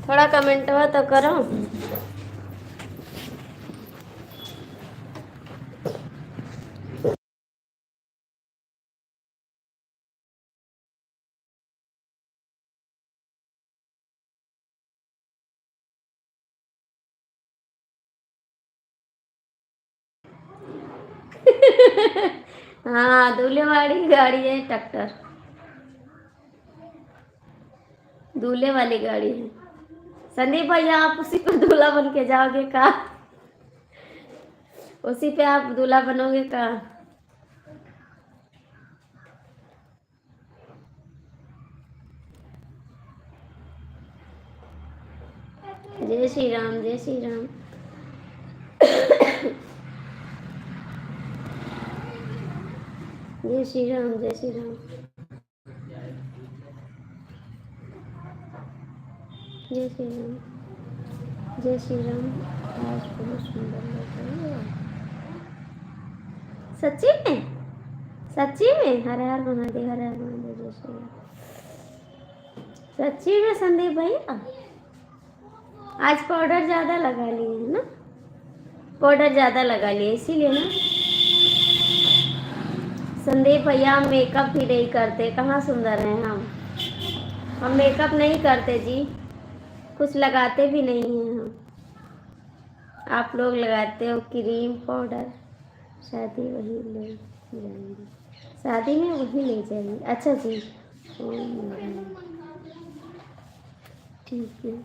थोड़ा कमेंट हुआ तो करो। हाँ, दूल्हे वाली गाड़ी है ट्रैक्टर, दूल्हे वाली गाड़ी है। संदीप भैया आप उसी पर दूल्हा बन के जाओगे का? उसी पे आप दूल्हा बनोगे का? जय श्री राम, जय श्री राम। जय श्री राम, जय श्री राम। जय श्री राम, जय श्री राम। आज बहुत सुंदर लग रही है। सच्ची में? सच्ची में? हर हर महादेव, हर हर महादेव। जय श्री राम। सच्ची में संदीप भैया आज पाउडर ज्यादा लगा लिए है ना? पाउडर ज्यादा लगा लिए इसीलिए ना। संदीप भैया हम मेकअप भी नहीं करते, कहाँ सुंदर हैं हम मेकअप नहीं करते जी, कुछ लगाते भी नहीं हैं हम। आप लोग लगाते हो क्रीम पाउडर। शादी वही ले जाएंगे, शादी में वही ले जाएंगे। अच्छा जी, ठीक है।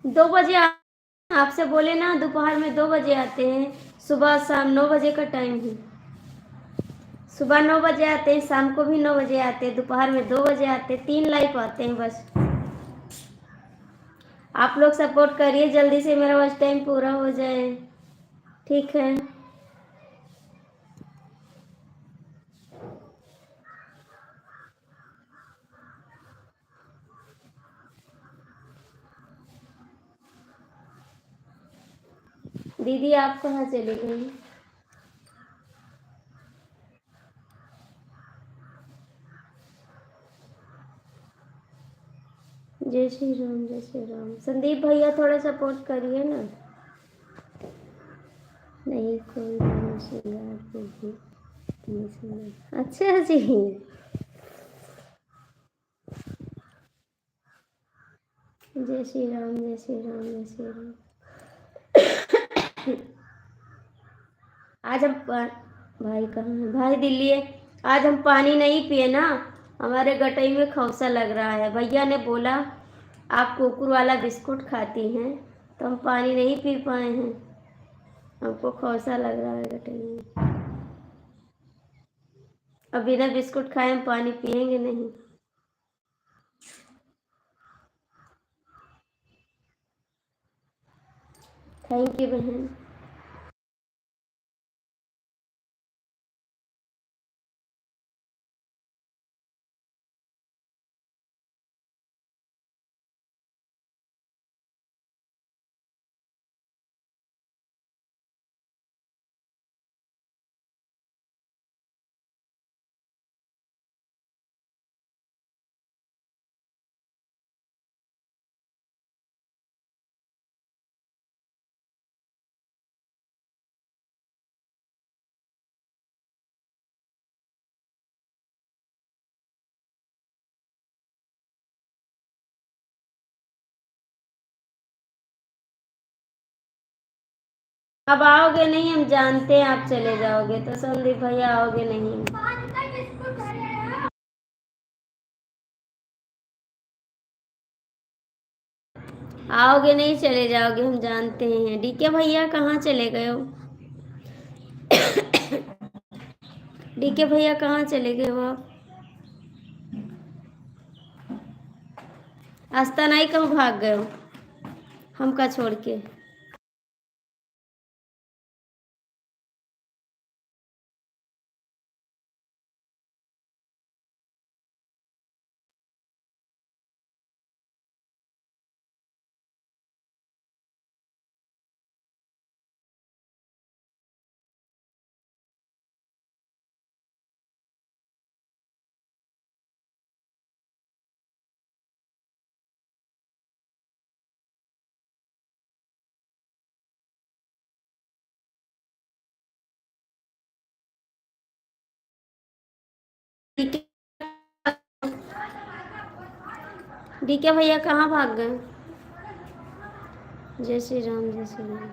2 बजे आपसे बोले ना, दोपहर में 2 बजे आते हैं, सुबह शाम 9 बजे का टाइम है। सुबह 9 बजे आते हैं, शाम को भी 9 बजे आते हैं, दोपहर में 2 बजे आते हैं। 3 लाइव आते हैं बस। आप लोग सपोर्ट करिए, जल्दी से मेरा वॉच टाइम पूरा हो जाए, ठीक है? दीदी आप कहाँ चली गई? जय श्री राम, जय श्री राम। संदीप भैया थोड़ा सपोर्ट करिए ना। नहीं कोई नहीं श्रृंगार को भी नहीं सुना। अच्छा जी, जय श्री राम, जय श्री राम, जय श्री राम। आज हम भाई कहाँ है? भाई दिल्ली है। आज हम पानी नहीं पिए ना, हमारे गटई में खौसा लग रहा है। भैया ने बोला आप कुकुर वाला बिस्कुट खाती हैं, तो हम पानी नहीं पी पाए हैं, हमको खौसा लग रहा है गटई में। अब बिना बिस्कुट खाए हम पानी पिएंगे नहीं। थैंक यू बहन। अब आओगे नहीं, हम जानते हैं आप चले जाओगे, तो संदीप भैया आओगे नहीं। आओगे नहीं, चले जाओगे, हम जानते हैं। डीके भैया कहाँ चले गए हो? डीके भैया कहाँ चले गए हो आप? आस्था नहीं कहाँ भाग गए हो हमका छोड़ के? डीके भैया कहाँ भाग गए? जय श्री राम, जय श्री राम।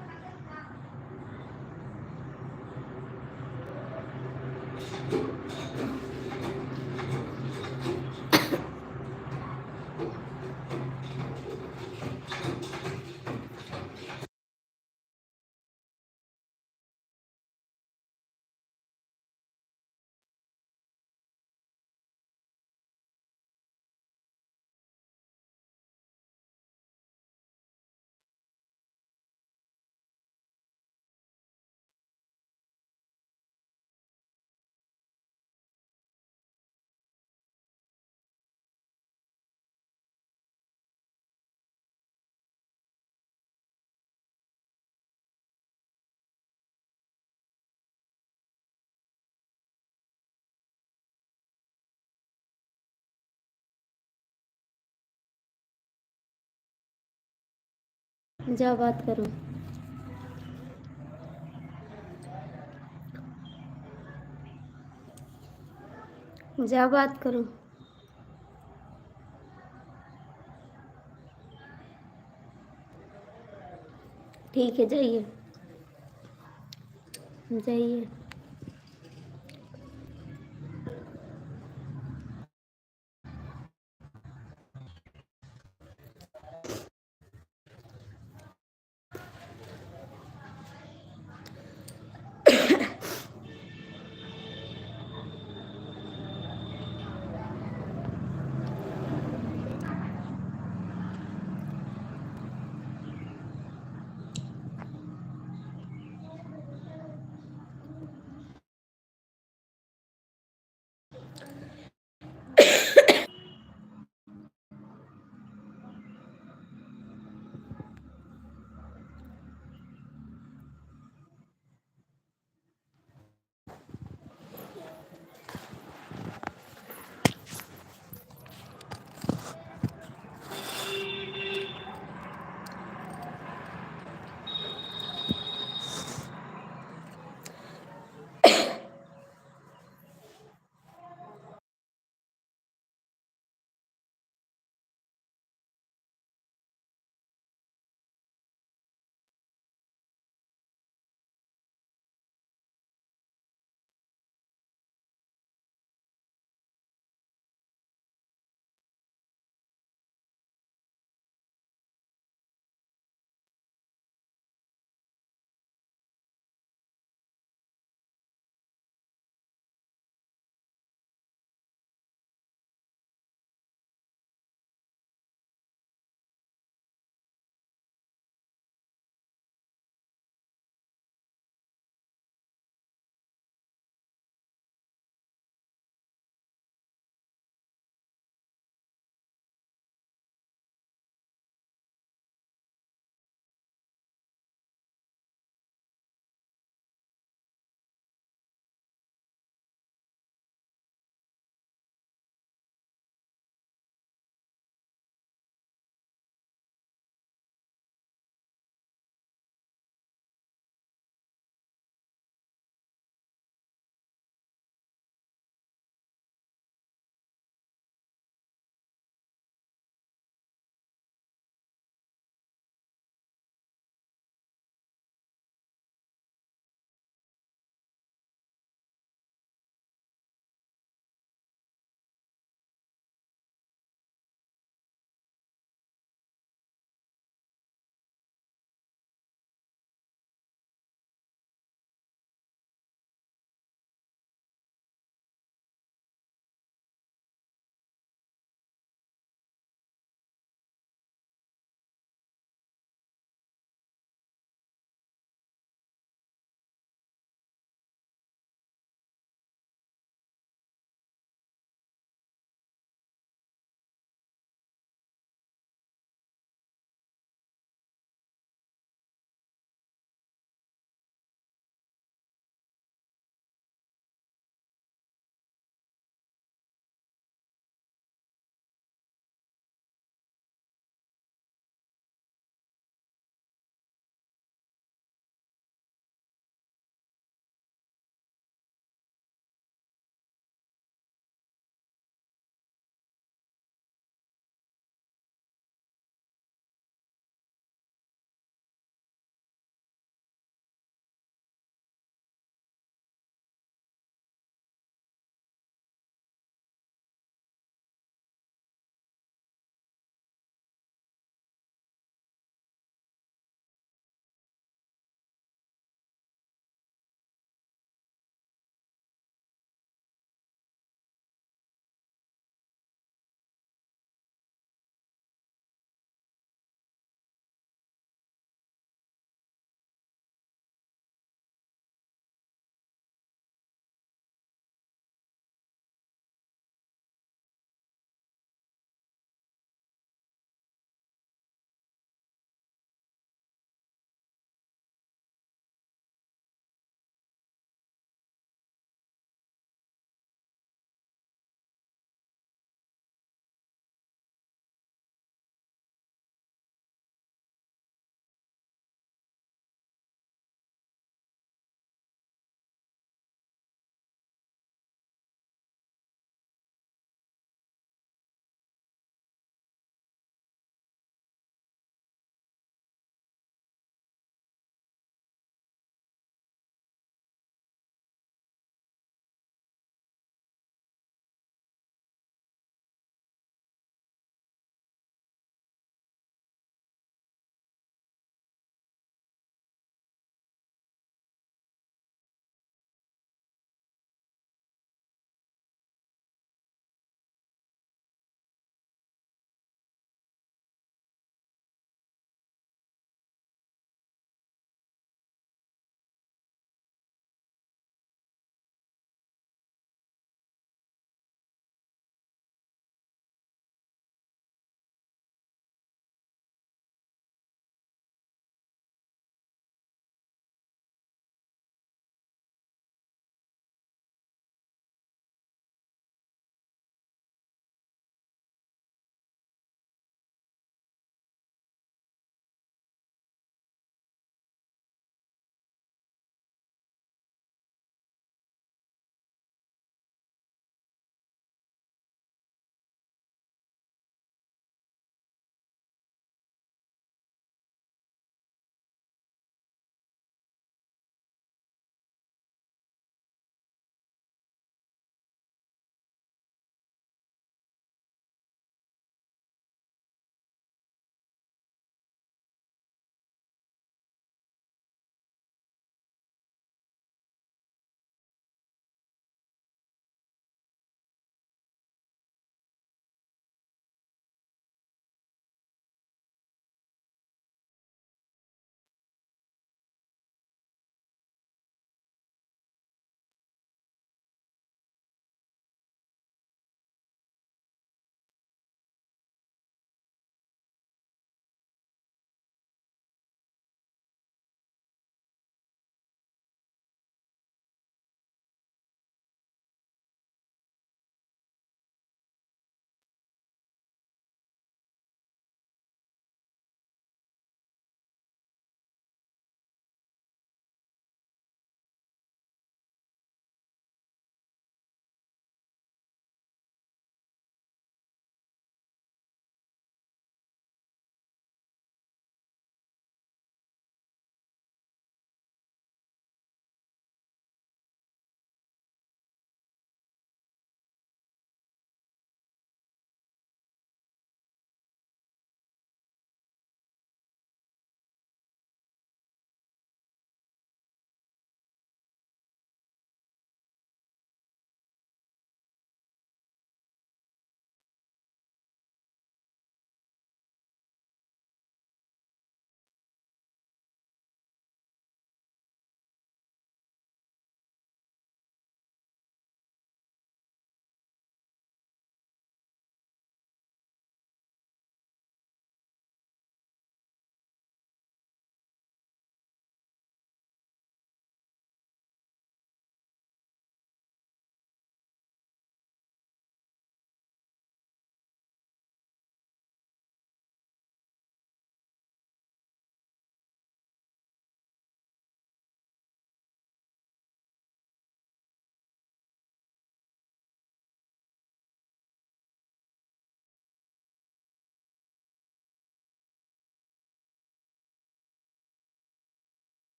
जाओ बात करो। जाओ बात करो। ठीक है, जाइए जाइए।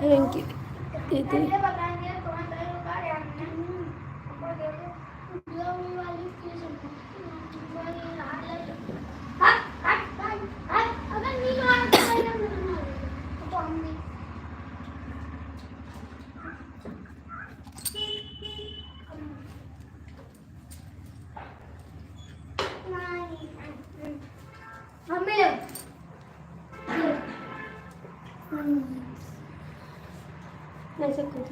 थैंक यू दीदी। ऐसे कुछ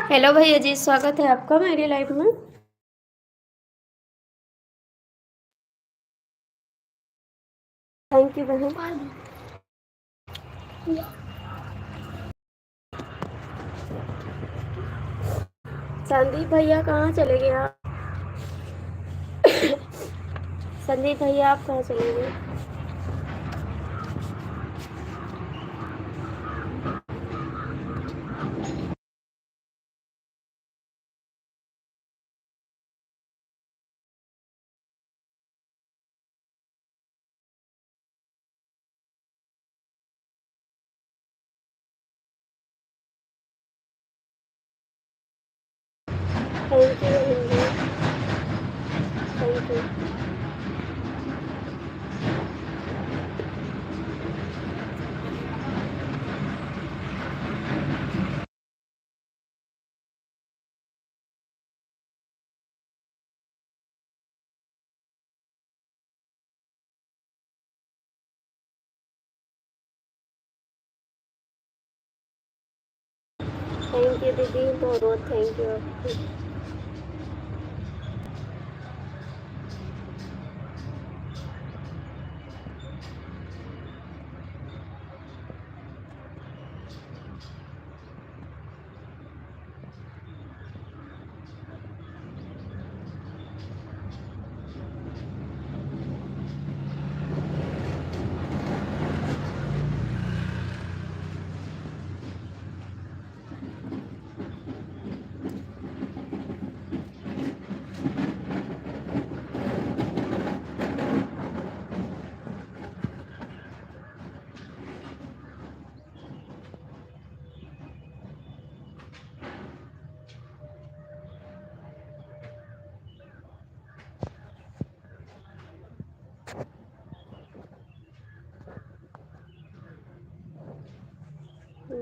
हेलो भैया जी, स्वागत है आपका मेरी लाइफ में। थैंक यू बहन। संदीप भैया कहाँ चले गए आप? संदीप भैया आप कहाँ चले गए? थैंक यू बहन जी, थैंक यू। थैंक यू दीदी, बहुत बहुत थैंक यू आपकी।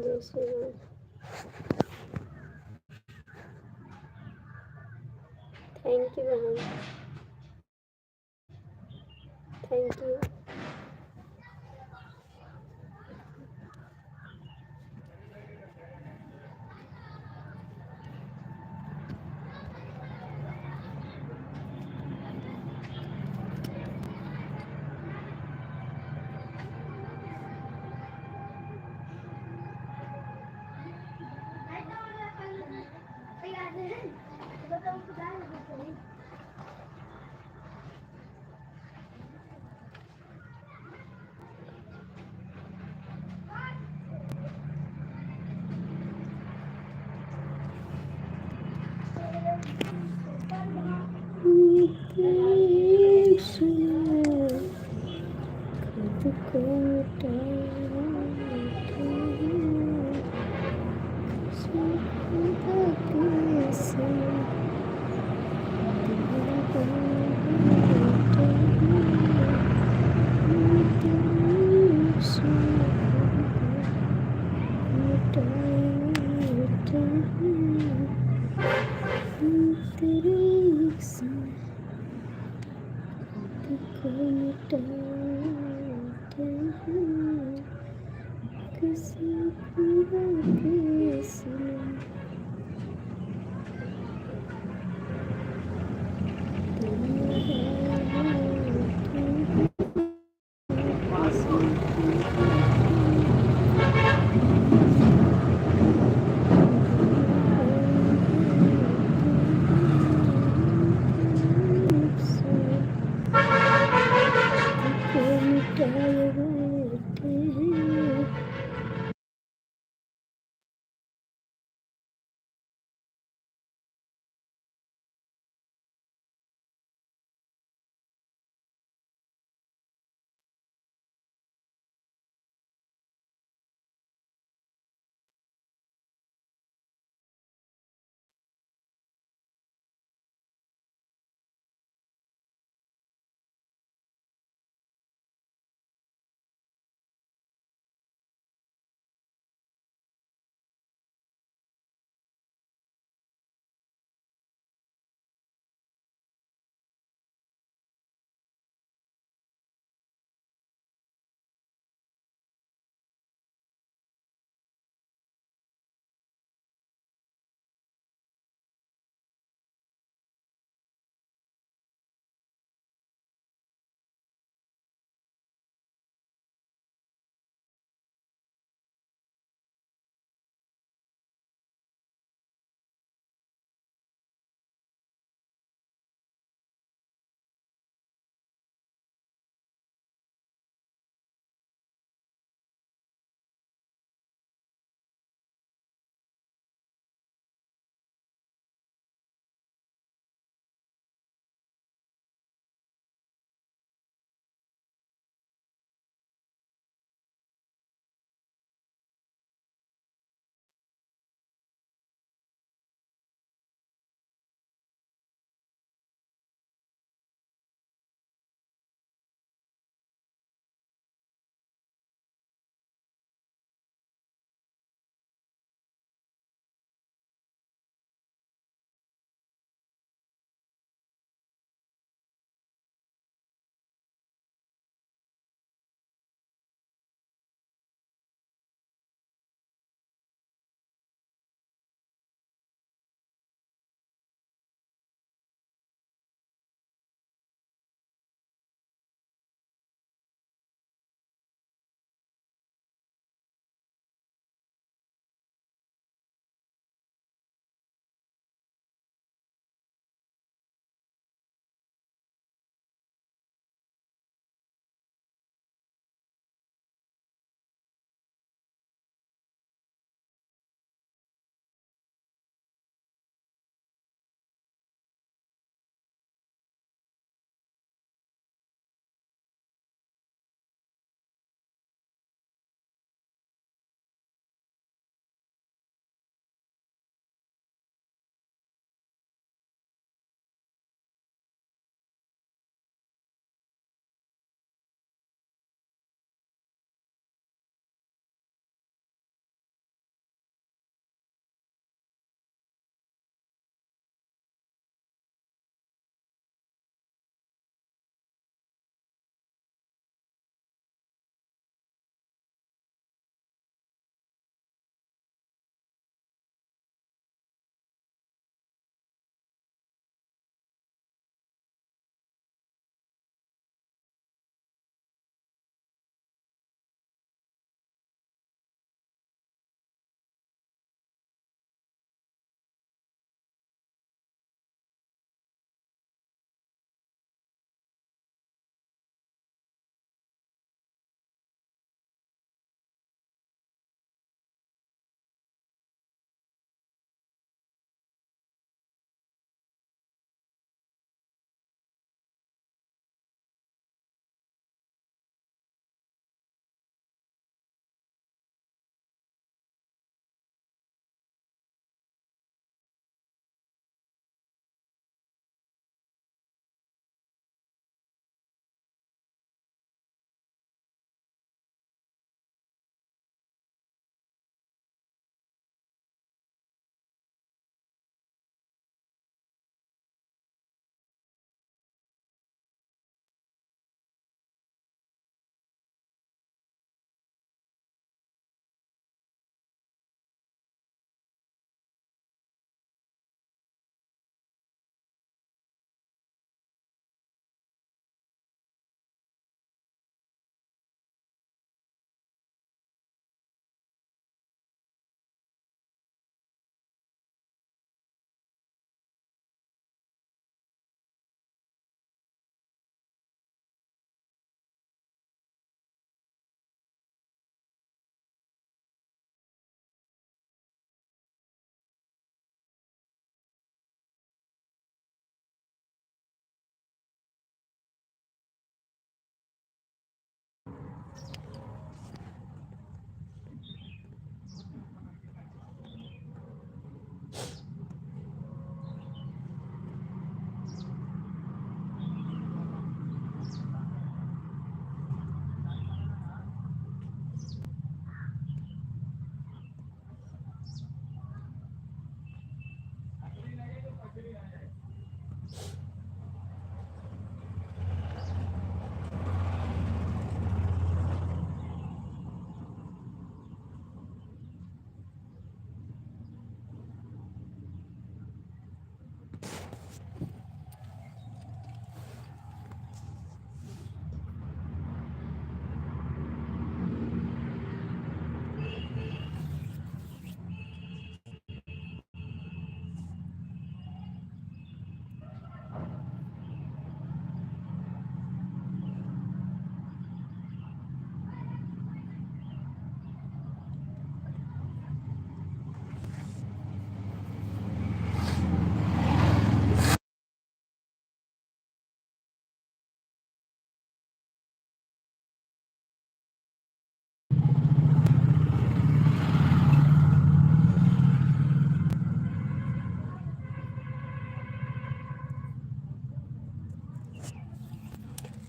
जैसे थैंक यू बहन, थैंक यू।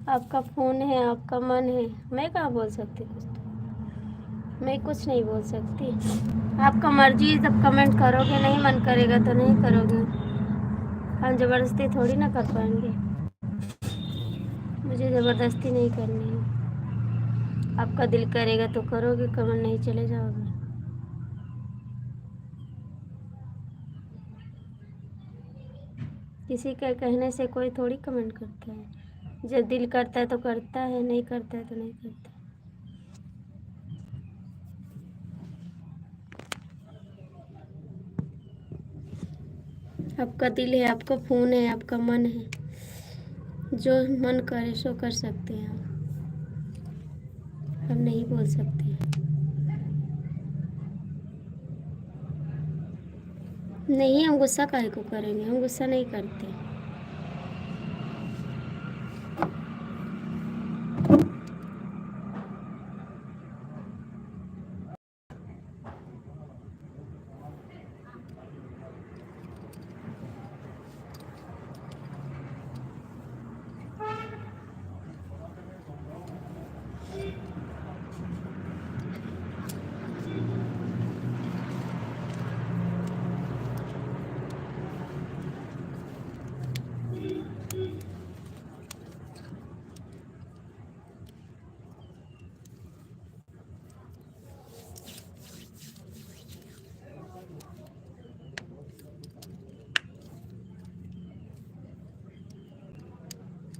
आपका फ़ोन है, आपका मन है, मैं कहाँ बोल सकती कुछ। मैं कुछ नहीं बोल सकती। आपका मर्जी, जब कमेंट करोगे, नहीं मन करेगा तो नहीं करोगे। हम ज़बरदस्ती थोड़ी ना कर पाएंगे। मुझे ज़बरदस्ती नहीं करनी है। आपका दिल करेगा तो करोगे, कमेंट नहीं चले जाओगे। किसी के कहने से कोई थोड़ी कमेंट करता है। जब दिल करता है तो करता है, नहीं करता है तो नहीं करता। आपका दिल है, आपका फ़ोन है, आपका मन है, जो मन करे सो कर सकते हैं हम नहीं बोल सकते। नहीं, हम गुस्सा काहे को करेंगे, हम गुस्सा नहीं करते।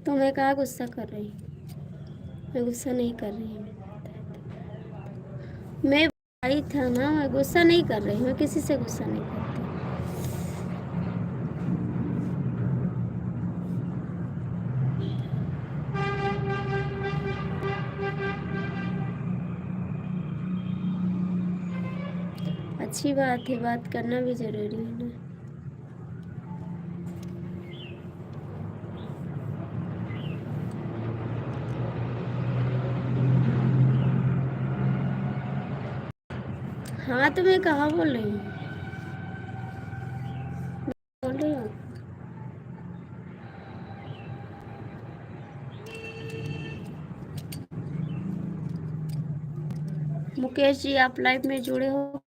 तो मैं कहाँ गुस्सा कर रही हूँ, मैं गुस्सा नहीं कर रही हूँ। मैं भाई था ना, मैं गुस्सा नहीं कर रही हूँ, मैं किसी से गुस्सा नहीं करती। अच्छी बात है, बात करना भी ज़रूरी है ना। हाँ, तो मैं कहाँ बोल रही हूँ, बोल रही हूँ। मुकेश जी, आप लाइव में जुड़े हो?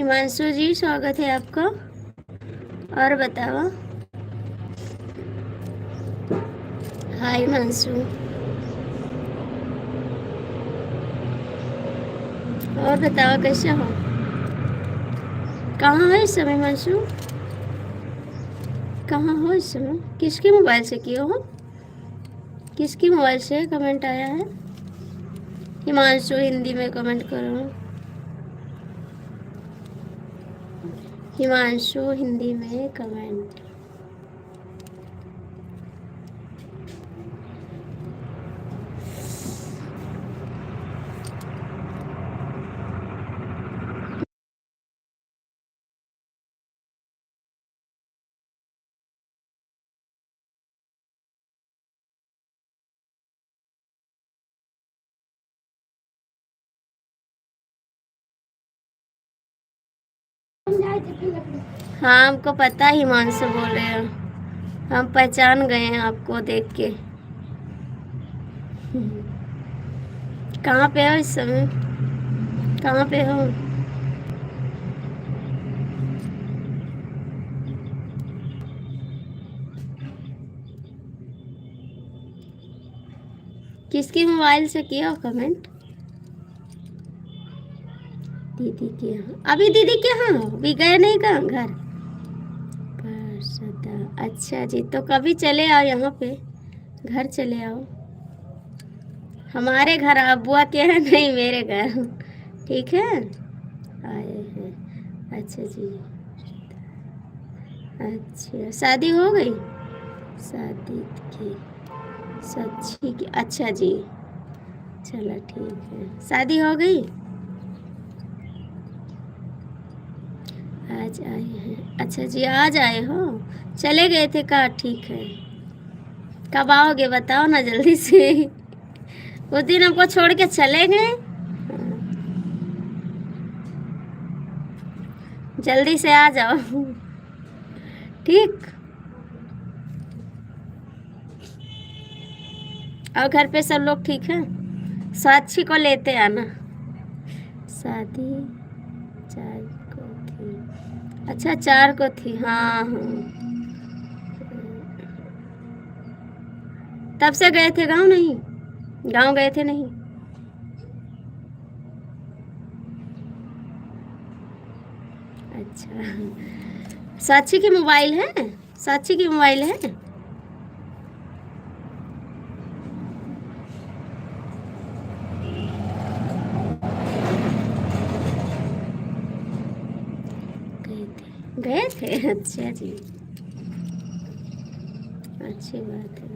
हिमांशु जी स्वागत है आपका। और बताओ। हाय हिमांशु। और बताओ कैसे हो, कहाँ हो इस समय हिमांशु, कहाँ हो इस समय? किसके मोबाइल से किए हो? किसकी मोबाइल से कमेंट आया है? हिमांशु हिंदी में कमेंट करो। हिमांशु हिंदी में कमेंट। हाँ हमको पता है हिमांशु बोल रहे हो, हम पहचान गए हैं आपको देख के। कहाँ पे हो इस समय, कहाँ पे हो? किसकी मोबाइल से किया हो कमेंट? दीदी के यहाँ। अभी दीदी के यहाँ हो, अभी गए नहीं कहाँ घर? परसदा। अच्छा जी, तो कभी चले आओ यहाँ पे, घर चले आओ। हमारे घर अबुआ के हैं, नहीं मेरे घर, ठीक है? आए हैं। अच्छा जी। अच्छा शादी हो गई? शादी की सच्ची की? अच्छा जी, चलो ठीक है। शादी हो गई? आज आए हैं। अच्छा जी, आज आए हो, चले गए थे का? ठीक है, कब आओगे बताओ ना जल्दी से। उस दिन हमको छोड़ के चले गए। जल्दी से आ जाओ, ठीक? और घर पे सब लोग ठीक है? साक्षी को लेते आना। शादी 4 को थी। अच्छा 4 को थी, हाँ हाँ। तब से गए थे गांव? नहीं, गांव गए थे नहीं? अच्छा, साक्षी की मोबाइल है? साक्षी की मोबाइल है? गए थे? अच्छा जी, अच्छी बात है।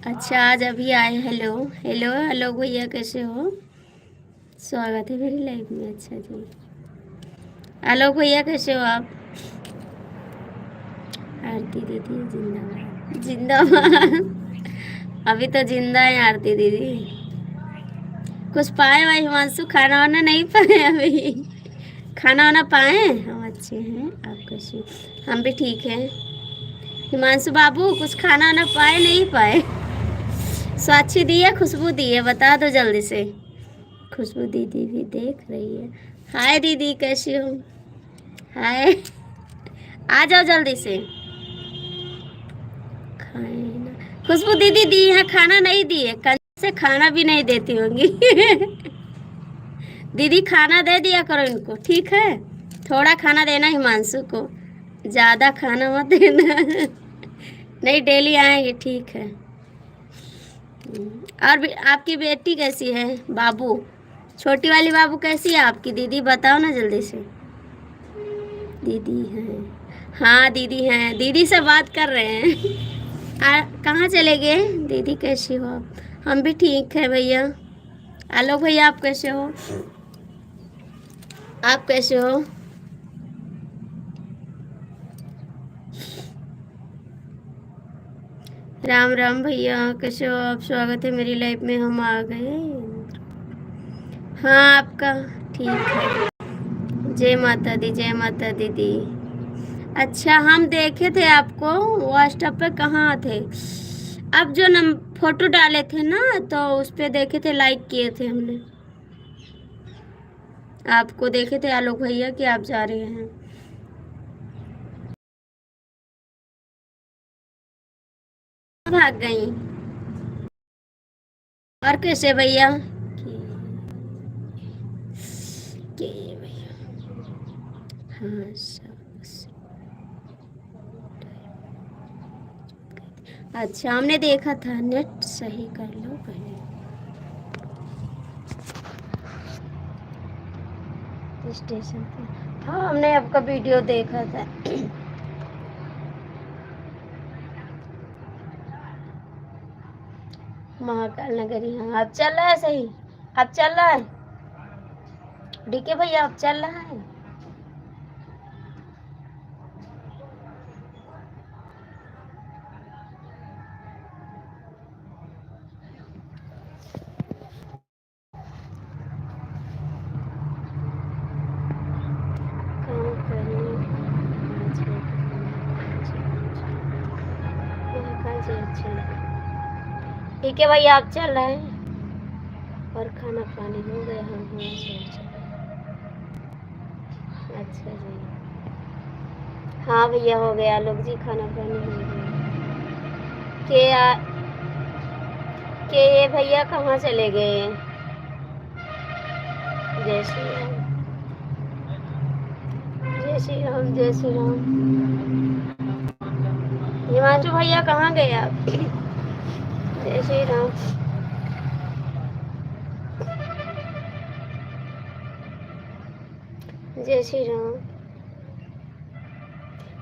अच्छा आज अभी आए। हेलो हेलो हेलो भैया, कैसे हो? स्वागत है मेरी लाइफ में। अच्छा जी, हेलो भैया कैसे हो आप? आरती दीदी जिंदाबाद जिंदाबाद। अभी तो जिंदा है आरती दीदी। कुछ पाए भाई हिमांशु? खाना वाना नहीं पाए अभी? खाना वाना पाए? हम अच्छे हैं, आप कैसे? हम भी ठीक हैं। हिमांशु बाबू कुछ खाना वाना पाए नहीं पाए? साक्षी दी है, खुशबू दी है, बता दो जल्दी से। खुशबू दीदी भी देख रही है। हाय दीदी कैसी हो? हाय, आ जाओ जल्दी से। खाना खुशबू दीदी दी है, खाना नहीं दी है, कल से खाना भी नहीं देती होंगी। दीदी खाना दे दिया करो इनको, ठीक है? थोड़ा खाना देना हिमांशु को, ज़्यादा खाना मत देना। नहीं डेली आएंगे, ठीक है? और भी आपकी बेटी कैसी है? बाबू, छोटी वाली बाबू कैसी है आपकी? दीदी बताओ ना जल्दी से। दीदी हैं? हाँ दीदी हैं, दीदी से बात कर रहे हैं। कहाँ चले गए? दीदी कैसी हो आप? हम भी ठीक है भैया। आलोक भैया आप कैसे हो? आप कैसे हो? राम राम भैया, कैसे हो आप? स्वागत है मेरी लाइफ में, हम आ गए। हाँ आपका ठीक है। जय माता दी, जय माता दीदी। अच्छा हम देखे थे आपको व्हाट्सएप पे, कहाँ थे? अब जो नम फोटो डाले थे ना तो उस पे देखे थे, लाइक किए थे हमने, आपको देखे थे आलोक भैया कि आप जा रहे हैं। भाग गई और कैसे भैया के भैया। हाँ सब अच्छा, हमने देखा था, नेट सही कर लो पहले। स्टेशन पे, हाँ हमने आपका वीडियो देखा था। महाकाल नगरी, हाँ अब चल रहा है सही, अब चल रहा है डीके भैया, अब चल रहा है। काम करने महाकाल जी, अच्छा ठीक है भैया, अब चल रहा है। और खाना पानी हो गया? हाँ हाँ अच्छा जी, हाँ भैया हो गया लोग जी, खाना पानी हो गया। के ये भैया कहाँ चले गए? जय श्री राम, जय श्री राम, जय श्री राम। हिमांशु भैया कहाँ गए आप? जय श्री राम। जय श्री राम।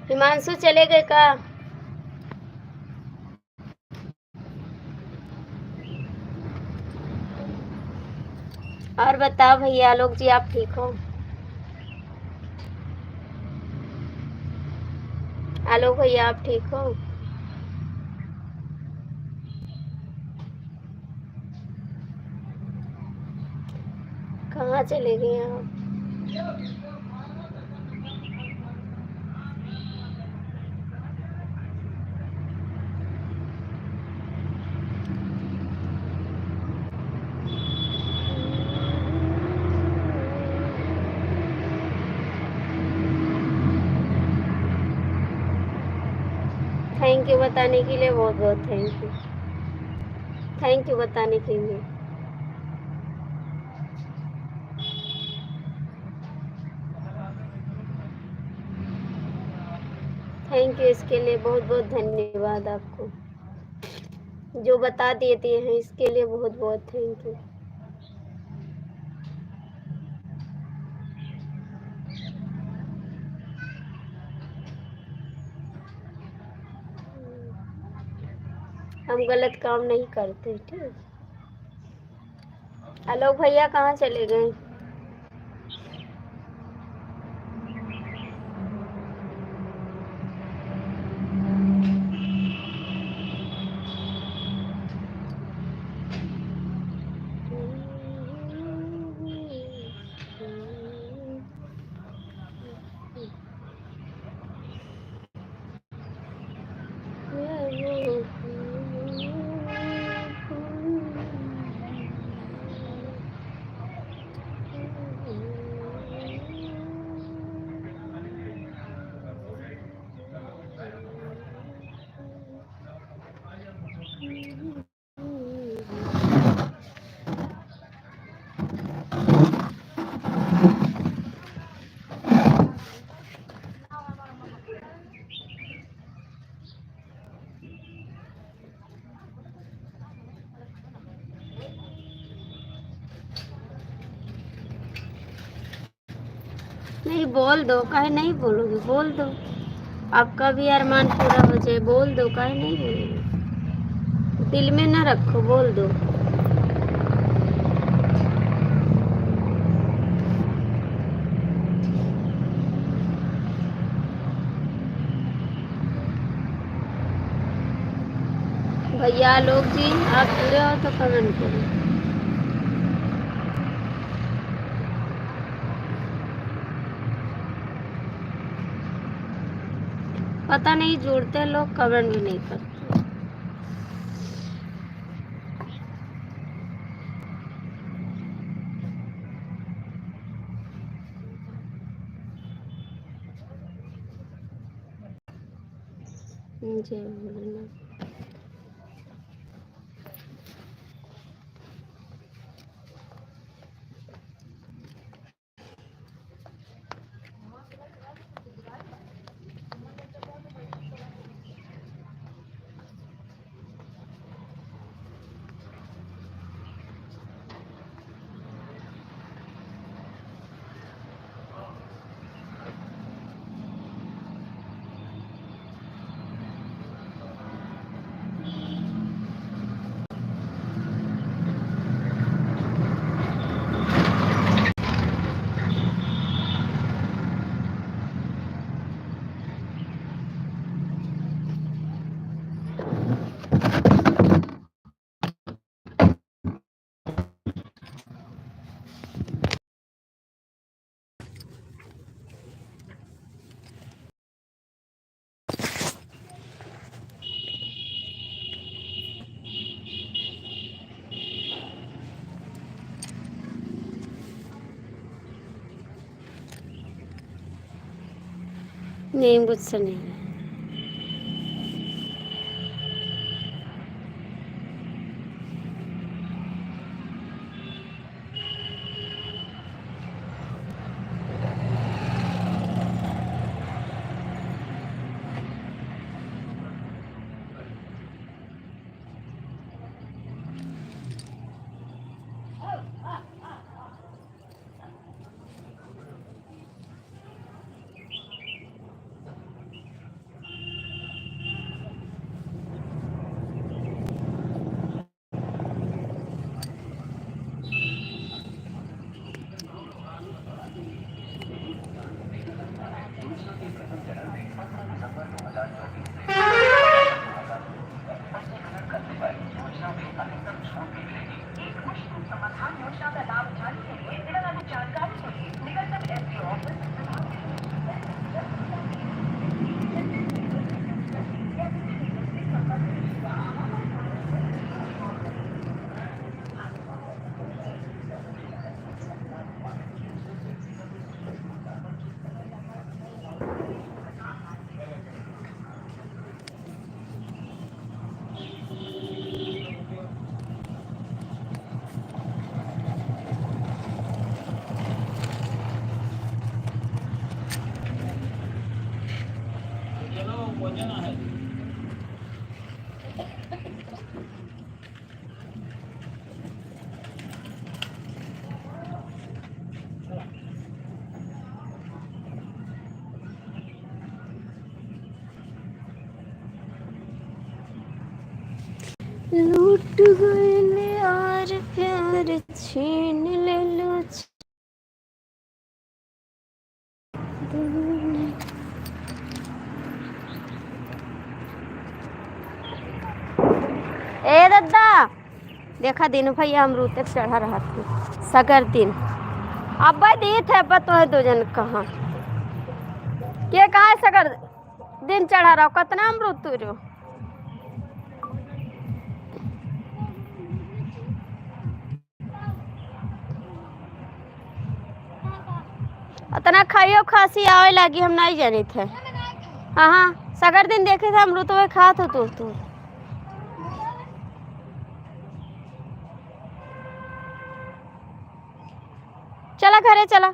हिमांशु चले गए का? और बताओ भैया आलोक जी, आप ठीक हो? आलोक भैया आप ठीक हो? कहाँ चले गए आप? थैंक यू बताने के लिए, बहुत बहुत थैंक यू, थैंक यू बताने के लिए। थैंक यू, इसके लिए बहुत बहुत धन्यवाद आपको, जो बता देते हैं इसके लिए बहुत बहुत थैंक यू। हम गलत काम नहीं करते, ठीक। आलोक भैया कहाँ चले गए? नहीं बोल दो, काहे नहीं बोलोगे, बोल दो, आपका भी अरमान पूरा हो जाए, बोल दो, काहे नहीं बोलोगे, दिल में ना रखो, बोल दो। भैया लोग जी आप पूरे हो तो कमेंट करो। पता नहीं जुड़ते लोग, कमेंट भी नहीं करते। जय भोलेनाथ। नहीं, मुझसे नहीं है। लूट गए और प्यार छीन ले लो। ए दादा, देखा दिन भैया अमरूद तक चढ़ा रहा था सगर दिन। अब भाई दी थे पतो है दो जन कहाँ के कहा है सगर दिन चढ़ा रहा कितना अमरूद तुरो। इतना खाइयो खांसी आवे लगी हम नहीं जानी थे। हाँ हाँ, सगर दिन देखे थे अमरूद तो खा तो चला घरे चला।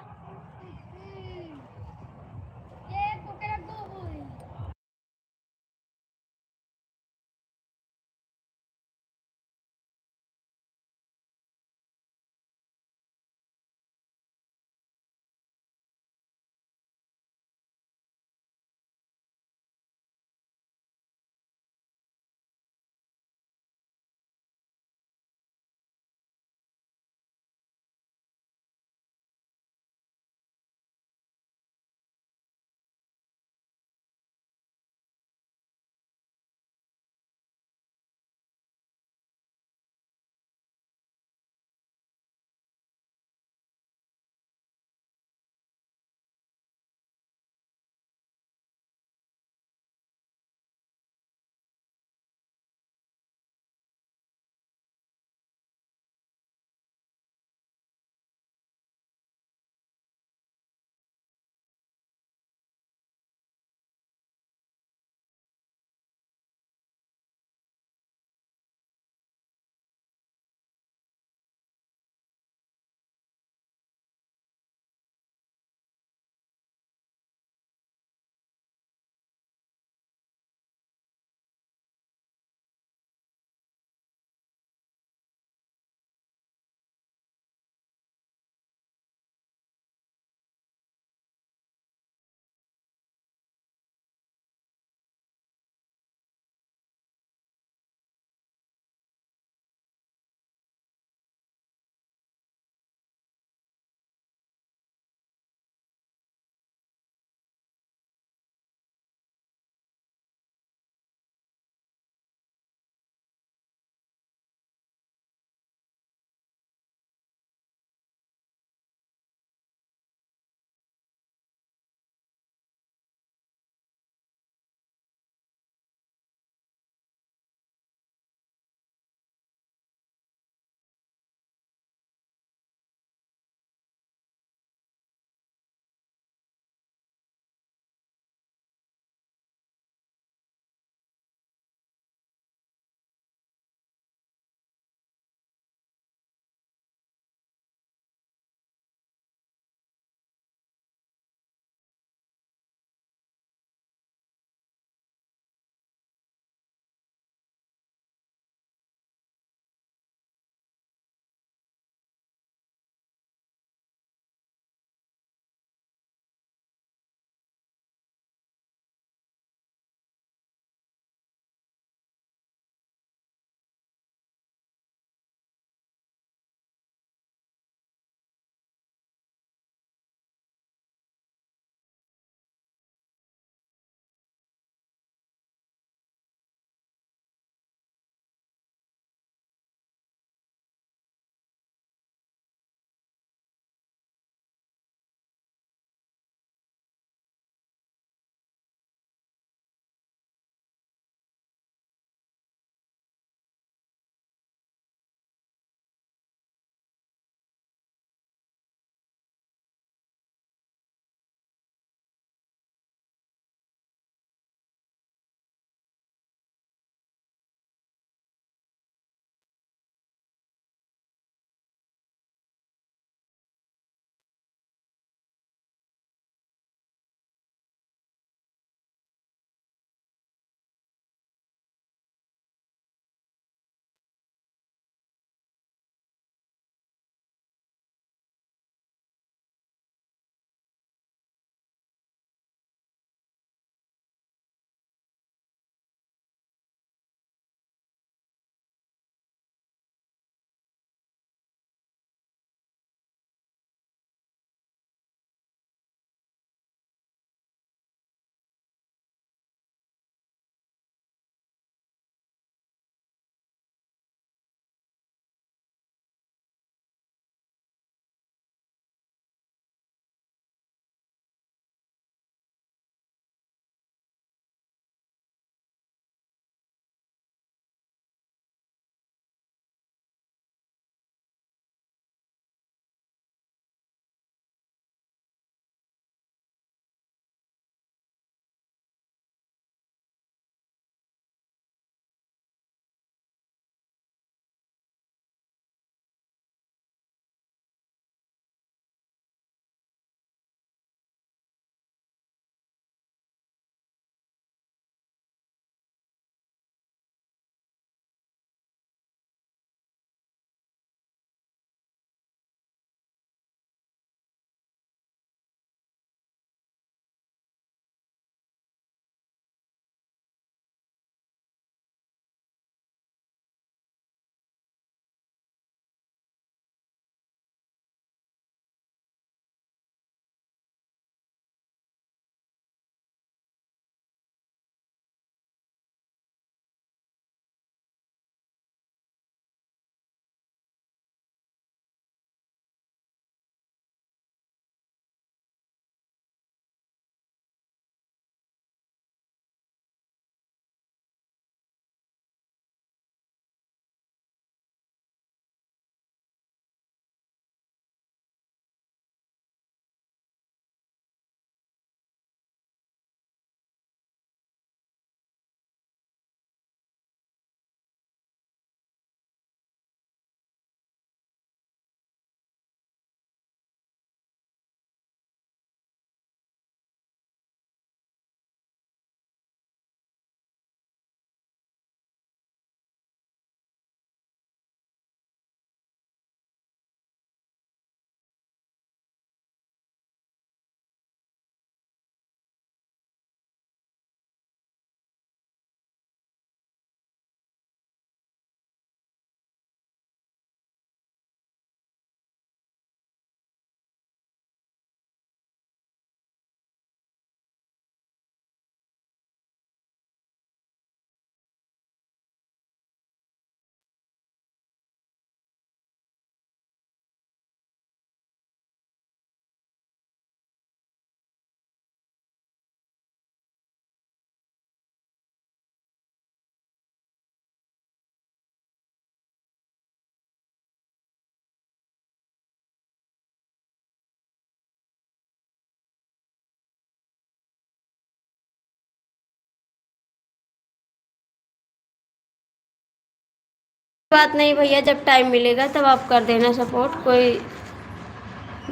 बात नहीं भैया, जब टाइम मिलेगा तब आप कर देना सपोर्ट, कोई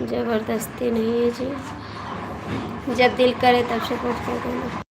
ज़बरदस्ती नहीं है जी, जब दिल करे तब सपोर्ट कर देना।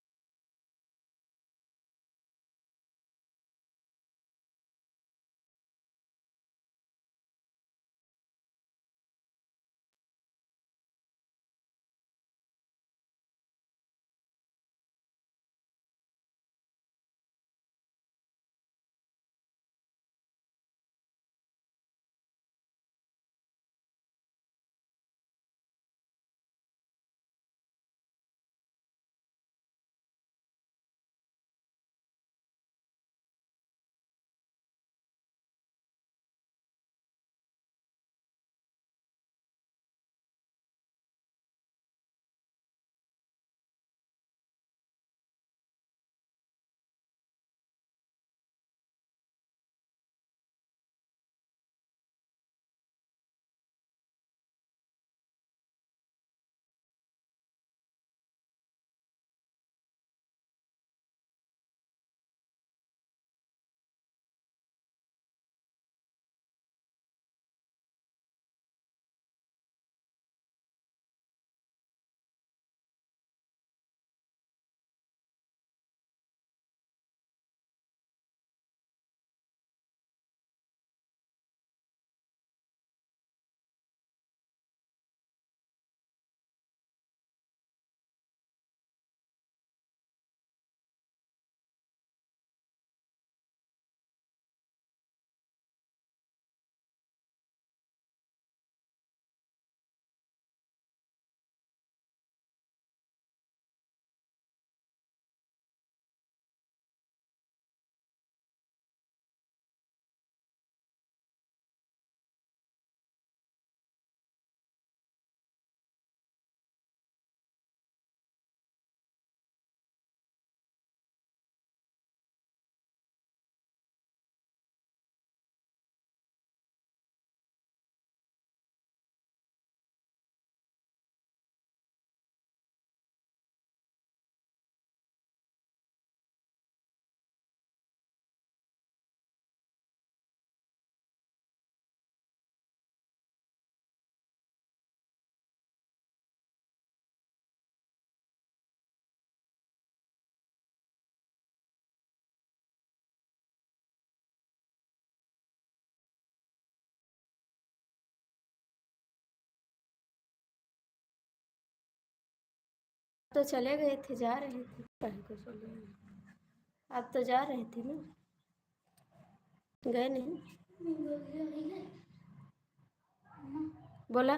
तो चले गए थे, जा रहे थे, काहे को चले गए? आप तो जा रहे थे ना, गए नहीं? बोला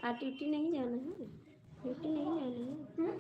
आज ड्यूटी नहीं जाना है, ड्यूटी नहीं जाना है।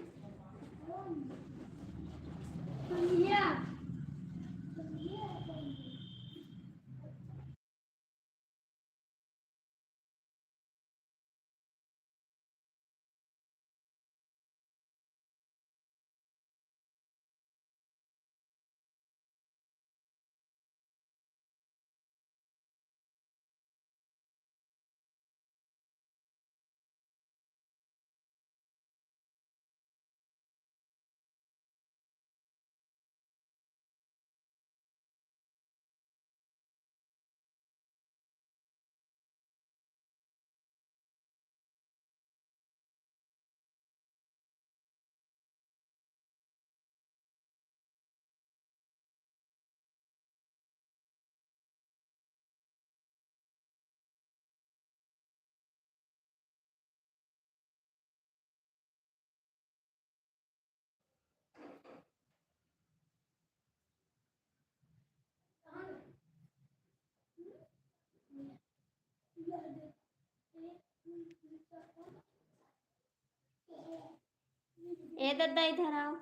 ए दद्दा इधर आओ,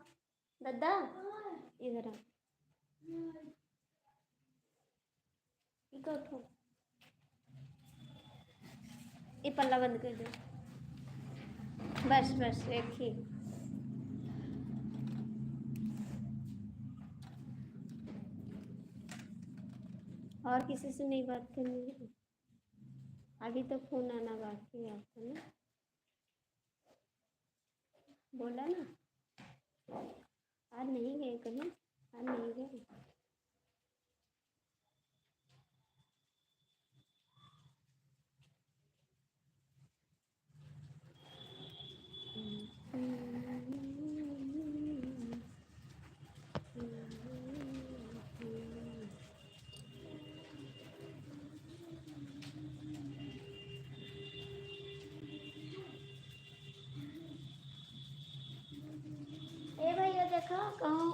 दद्दा इधर आओ, इको उठो, ये पल्ला बंद कर दो, बस बस एक ही। और किसी से नहीं बात करनी है, अभी तो फोन आना बाकी है आपका ना, बोला ना। आज नहीं गए कहीं, आज नहीं गए। ए भैया देखो कहूँ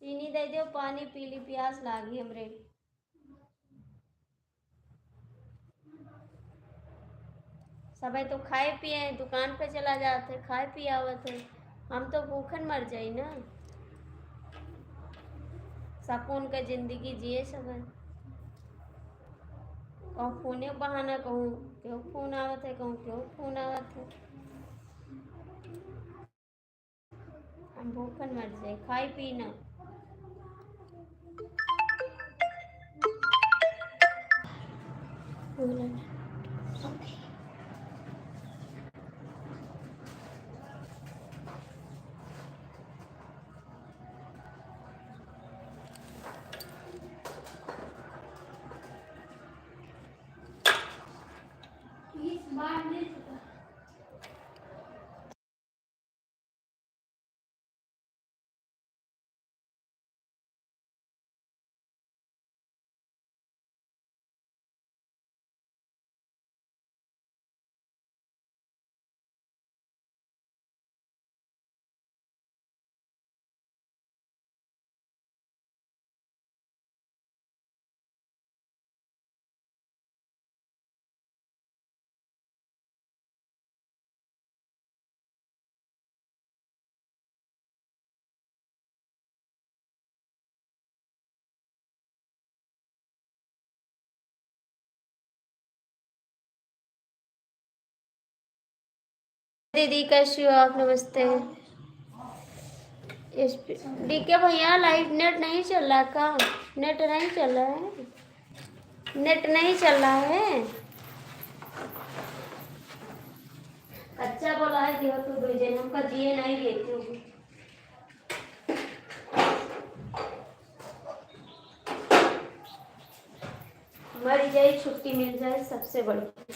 चीनी दे दो, पानी पी ली, प्यास लागी हमरे। सब तो खाए पिए दुकान पे चला जाते खाए पिए आवत है, हम तो भूखन मर जाई ना। सकून का जिंदगी जिए सब है। कहूँ फोने बहाना कहूँ क्यों फोन आवत है, कहूँ क्यों फोन आवत है। हम भूखन मर जाए खाए पी ना। दीदी कैसी हो आप? नमस्ते। डीके भैया लाइव नेट नहीं चल रहा का? नेट नहीं चल रहा है, नेट नहीं चल रहा है। अच्छा बोला है दियो तू भेजे हमका जिए नहीं देती हूँ। मर जाए छुट्टी मिल जाए सबसे बड़ी।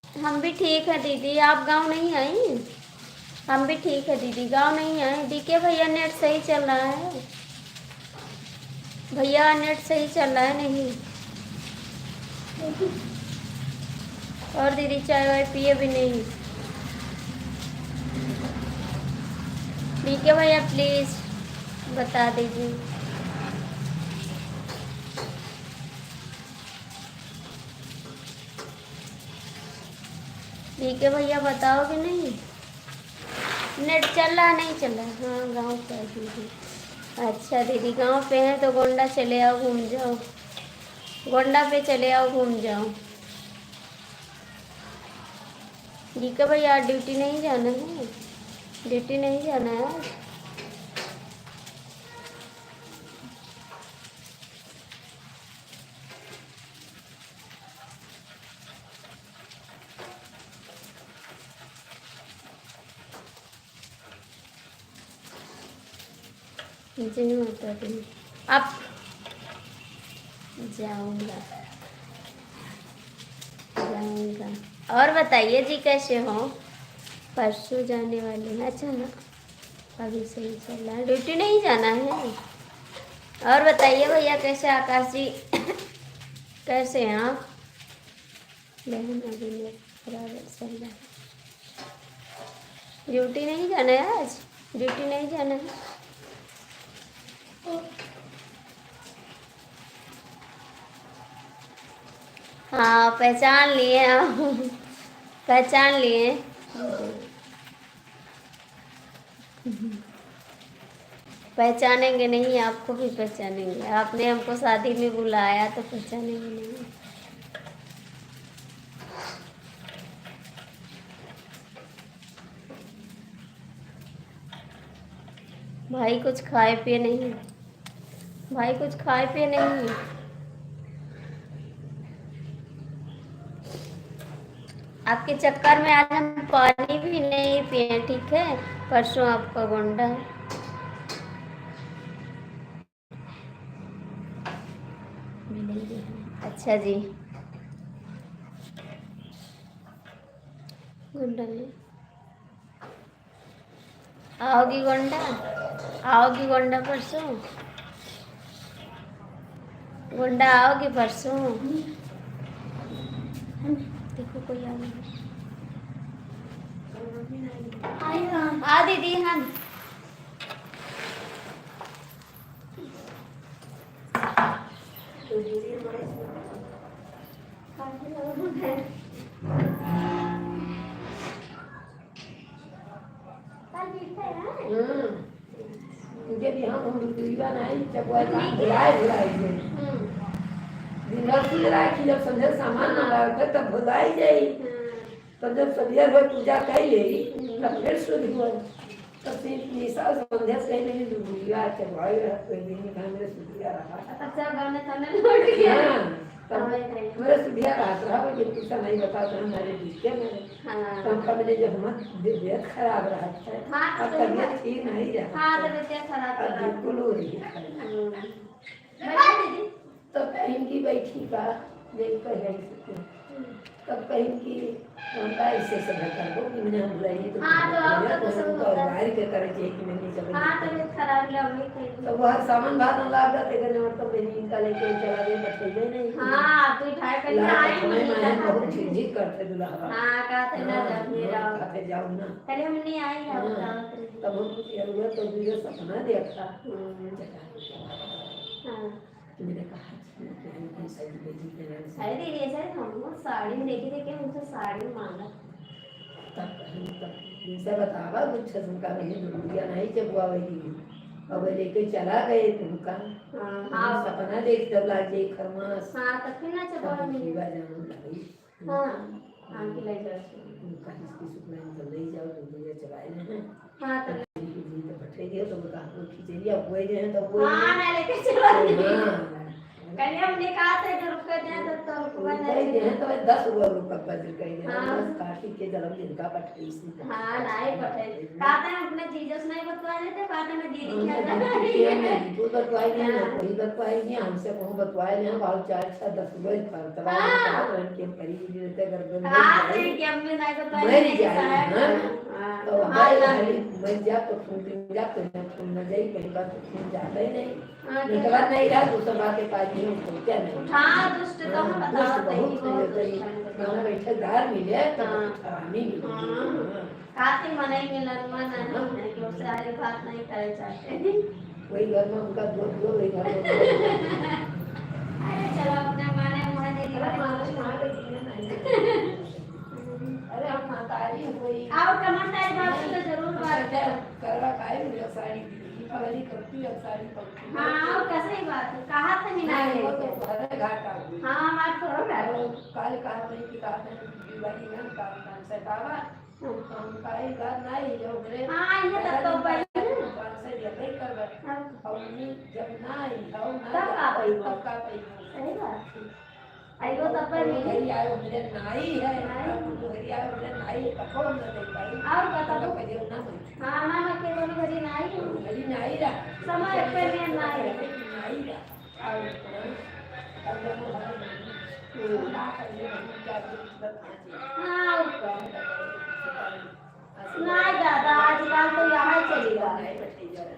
हम भी ठीक है दीदी, आप गांव नहीं आई? हम भी ठीक है दीदी, गांव नहीं आए। डीके भैया नेट सही चल रहा है? भैया नेट सही चल रहा है नहीं? और दीदी चाय वाय पिए भी नहीं? डीके भैया प्लीज बता दीजिए। डीके भैया बताओगे नहीं? नेट चल रहा नहीं चल रहा? हाँ गांव पे है दीदी। अच्छा दीदी गांव पे हैं तो गोंडा चले आओ घूम जाओ, गोंडा पे चले आओ घूम जाओ। डीके भैया ड्यूटी नहीं जाना है? ड्यूटी नहीं जाना है? जी माता दी। आप जाऊंगा जाऊंगा। और बताइए जी कैसे हो? परसों जाने वाले हैं। अच्छा ना अभी सही चल रहा है, ड्यूटी नहीं जाना है? और बताइए भैया कैसे आकाश जी कैसे हैं आप? बहन अभी नेट बराबर चल रहा है। ड्यूटी नहीं जाना है आज? ड्यूटी नहीं जाना है? हाँ पहचान लिए आप पहचान लिए। पहचानेंगे नहीं, आपको भी पहचानेंगे। आपने हमको शादी में बुलाया तो पहचानेंगे नहीं? भाई कुछ खाए पिए नहीं? भाई कुछ खाए पिए नहीं? आपके चक्कर में आज हम पानी भी नहीं पिए, ठीक है? परसों आपका गोंडा मिलेंगे। अच्छा जी गोंडा में आओगी? गोंडा आओगी? गोंडा परसों? गुंडा आओगे परसों? देखो कोई आ गया। हाँ दीदी हाँ। तुझे भी हम दुर्गा नहीं चबुआ का भुलाए दे दिन भर की राखी जब समझे सामान ना लावे तब भुलाई जाई तब जब सबियर हो पूजा कर ले तब फिर शुद्ध हो तब से निशा संध्या से नहीं दुर्गा चबुआई कोई दिन का मेरे सुधिया रहा अच्छा गाने तने लौट गया। तब मेरे सुधिया रहा कि कुछ नहीं बता तो हमारे बीच में हाँ तब का मैंने जब मत तबीयत खराब रहा है हाँ अब तबीयत ठीक नहीं रहा हाँ तबीयत खराब अब बिल्कुल हो रही है बैठो दीदी। तो कहीं की बैठी का देख कर गई सकते तब कहीं की उनका ऐसे से कर दो कि मैंने हम बुलाई तो हाँ, तो आपका तो सब उनको होता है। बाहर के करे चाहिए कि मैंने चले हाँ तबीयत खराब लगी थी। तो वो हर सामान बाहर ना लाग रहा थे और तो मैंने इनका लेके चला गया बच्चे नहीं हाँ तू ढाई कर ला आई मैं नहीं बहुत झिझक करते दुल्हा हाँ कहते ना जब मेरा खाते जाओ ना पहले हम नहीं आई हाँ, है तब हम जरूरत तो मुझे सपना देखा हाँ मैंने कहा कि सही बेटी के नाम से अरे दीदी ऐसा हम साड़ी में देखी थी कि हमसे साड़ी मांगा तब कहीं तब जैसे बतावा कुछ उनका नहीं दुनिया नहीं चबुआ वही अब लेके चला गए तुमका हाँ सपना देख तब लाग जाए खरमास हाँ तब फिर ना चबा तब मिली जीवा जानो लगी हाँ हाँ की ले जाओ उनका इसकी सुखना तो ले जाओ तो मुझे चलाए नहीं हाँ तब जी तो बैठे गए तो बता वो खींच लिया हुए रहे तो वो हाँ ना लेके चला हाँ कल हमने कहा था कि रुक कर जाए तो रुकवा कई नहीं दिन तो 10 रुपए बदल कई दिन हाँ। बस कार्तिक के जन्मदिन का पटरी से हाँ नहीं पटे कहते हैं अपने जीजस नहीं बतवा देते कहते हैं दीदी क्या तू बतवाई नहीं ना कोई बतवाई नहीं हमसे को बतवाए नहीं बाल 4-10 रुपए खर्चवा रन के करीब रहते गर्दन हाँ तो कि हमने नहीं बतवाया मर नहीं जाए साहब हां तो हमारे मर जा तो तुम जा तो न जाई पहली बात तो तुम जाता ही नहीं निकला नहीं रहा दूसरा बात के पास नहीं हो क्या नहीं हाँ दुष्ट तो हम बताते ही गाँव बैठे घर मिले तो हरामी मिले काती मनाई में लड़वा नहीं है कि उससे आगे बात नहीं करे चाहते वही घर में उनका दो वही घर में अरे चलो अपने माने मुँह दे अरे हम मातारी कोई आओ टमाटर बात तो जरूर बात है करवा काहे मुझे साड़ी पगली करती है साड़ी पगली हाँ आओ कैसे ही बात है कहा था नहीं नहीं वो ना तो भरे घाटा हाँ हमारे थोड़ा बैठो काल कहा नहीं कि कहा नहीं दिवाली में काल काल से कावा हम काहे घर नहीं जो मेरे हाँ ये तब तो पहले काल से जब ही कर और नहीं जब ना आई हो ना तब का पई तब का पई सही बात है आइयो तब पर मिले घरी आयो मेरे नाई है घरी आयो मेरे नाई कपड़ में दे पाई और बता दो कहे ना मैं हाँ ना मैं के बोली घरी ना आई घरी नाई रा समय पे में ना आई नाई रा और अब जब ना कर ले क्या हाँ ना दादा आजकल तो यहाँ चलेगा नहीं बैठी जा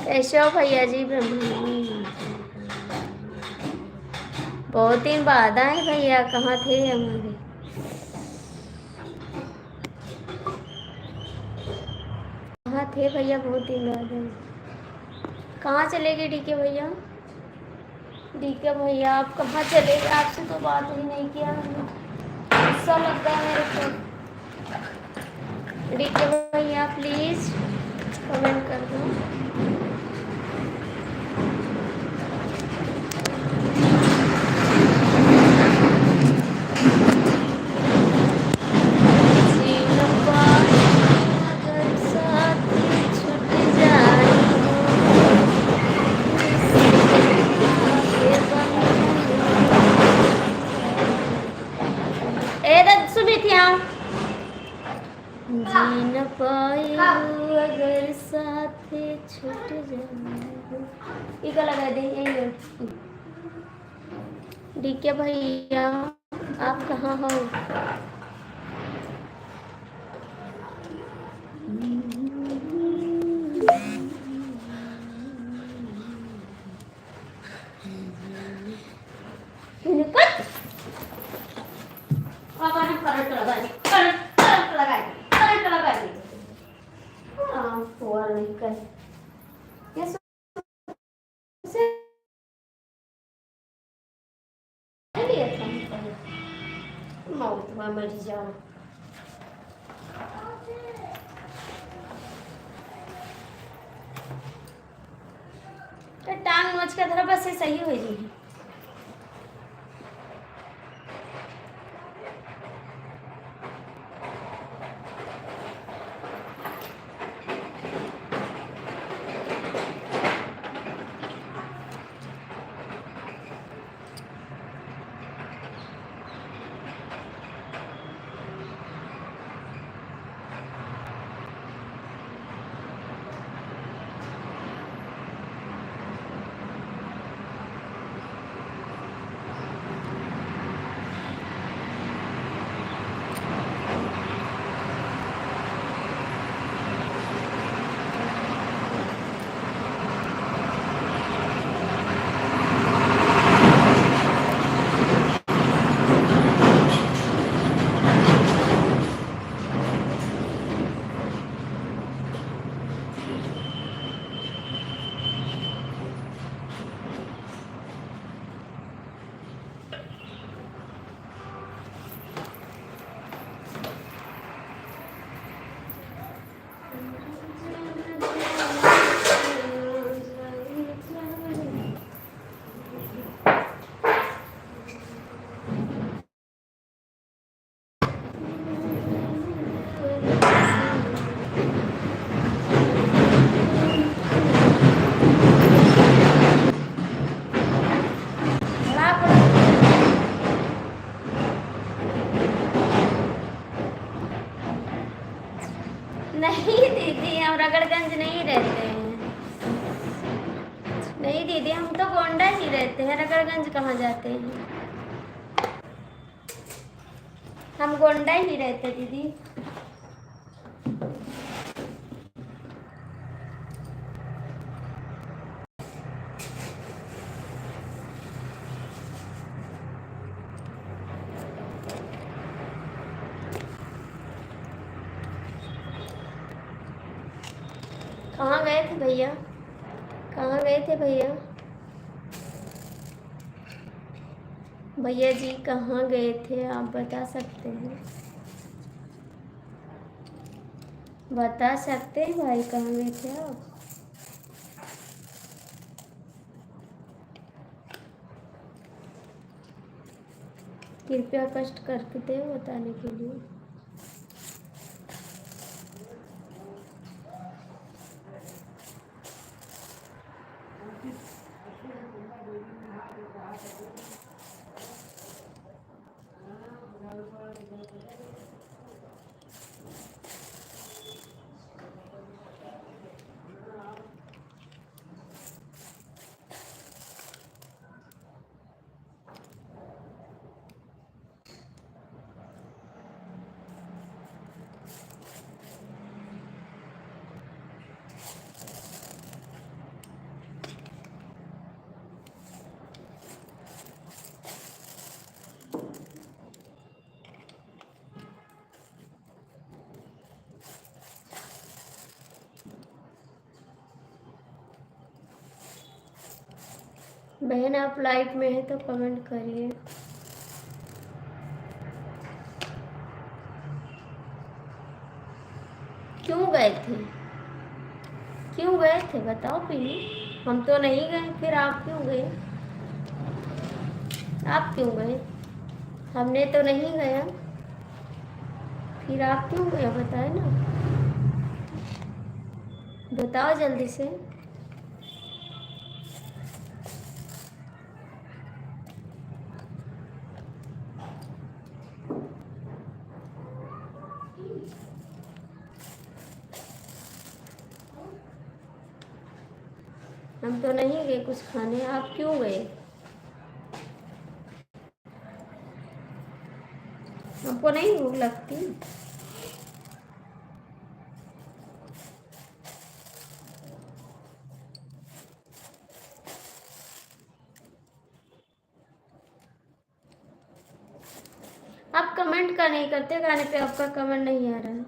कैसे हो भैया जी? बहुत दिन बाद आए भैया, कहाँ थे हमारे? कहाँ थे भैया, बहुत दिन बाद आए। कहाँ चले गए डीके भैया? डीके भैया आप कहाँ चले गए? आपसे तो बात ही नहीं किया हमने। गुस्सा लगता है मेरे को। डीके भैया प्लीज कमेंट कर दो। जी न पाई अगर साथ छूट जाए। ये का लगा दे यही। डीके भैया आप कहाँ हो? करंट लगा दी, करंट लगा दी, करंट लगा दी। हाँ फोन निकल ये से लिया था मौत में मर जाओ। टांग मच का धरा बस ये सही हो जी। नहीं दीदी हम रगड़गंज नहीं रहते हैं। नहीं दीदी हम तो गोंडा ही रहते हैं, रगड़गंज कहाँ जाते हैं? हम गोंडा ही रहते दीदी। कहाँ गए थे भैया? कहाँ गए थे भैया? भैया जी कहाँ गए थे आप बता सकते हैं? बता सकते हैं भाई कहाँ गए थे आप? कृपया कष्ट करते हो बताने के लिए। बहन आप लाइव में हैं तो कमेंट करिए। क्यों गए थे, क्यों गए थे बताओ पीली। हम तो नहीं गए, फिर आप क्यों गए, आप क्यों गए, हमने तो नहीं गया, फिर आप क्यों गए बताए ना, बताओ जल्दी से। हम तो नहीं गए कुछ खाने, आप क्यों गए, हमको नहीं भूख लगती। आप कमेंट का नहीं करते, गाने पे आपका कमेंट नहीं आ रहा है,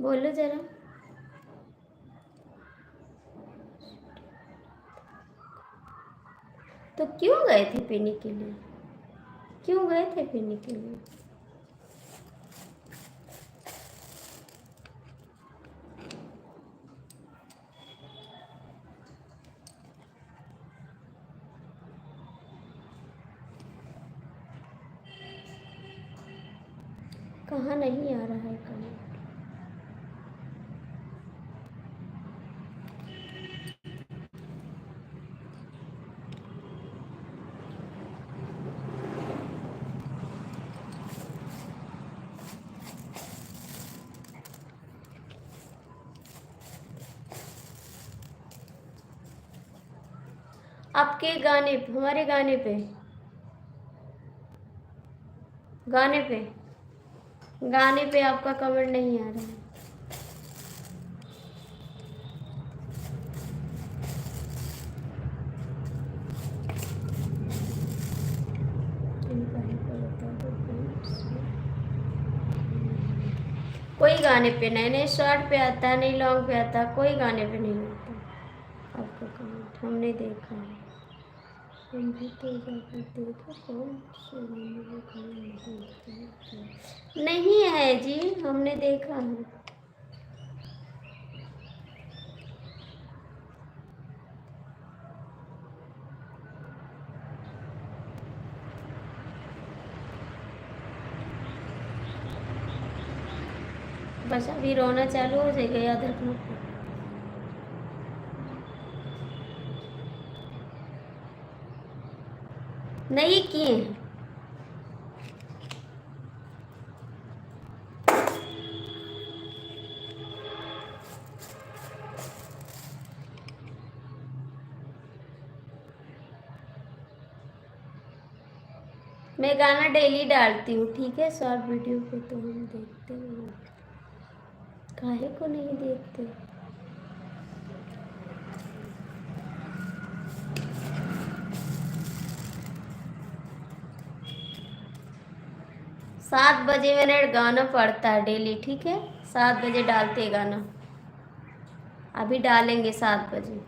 बोलो जरा। तो क्यों गए थे पीने के लिए, क्यों गए थे पीने के लिए। कहाँ नहीं आ रहा है कमेंट। आपके गाने, हमारे गाने पे, गाने पे, गाने पे आपका कमेंट नहीं आ रहा है। कोई गाने पे नहीं, नहीं शॉर्ट पे आता है, नहीं लॉन्ग पे आता, कोई गाने पे नहीं आता आपका कमेंट, हमने देखा है। हम भी तो जाकर देखा कौन से गाने में comment नहीं है जी, हमने देखा है। बस अभी रोना चालू हो जाएगा, याद रखना। नहीं किए हैं, मैं गाना डेली डालती हूँ, ठीक है, शॉर्ट वीडियो पे तो हम देखते हैं, काहे को नहीं देखते। सात बजे मैंने गाना पड़ता है डेली, ठीक है, 7 बजे डालते हैं गाना, अभी डालेंगे 7 बजे।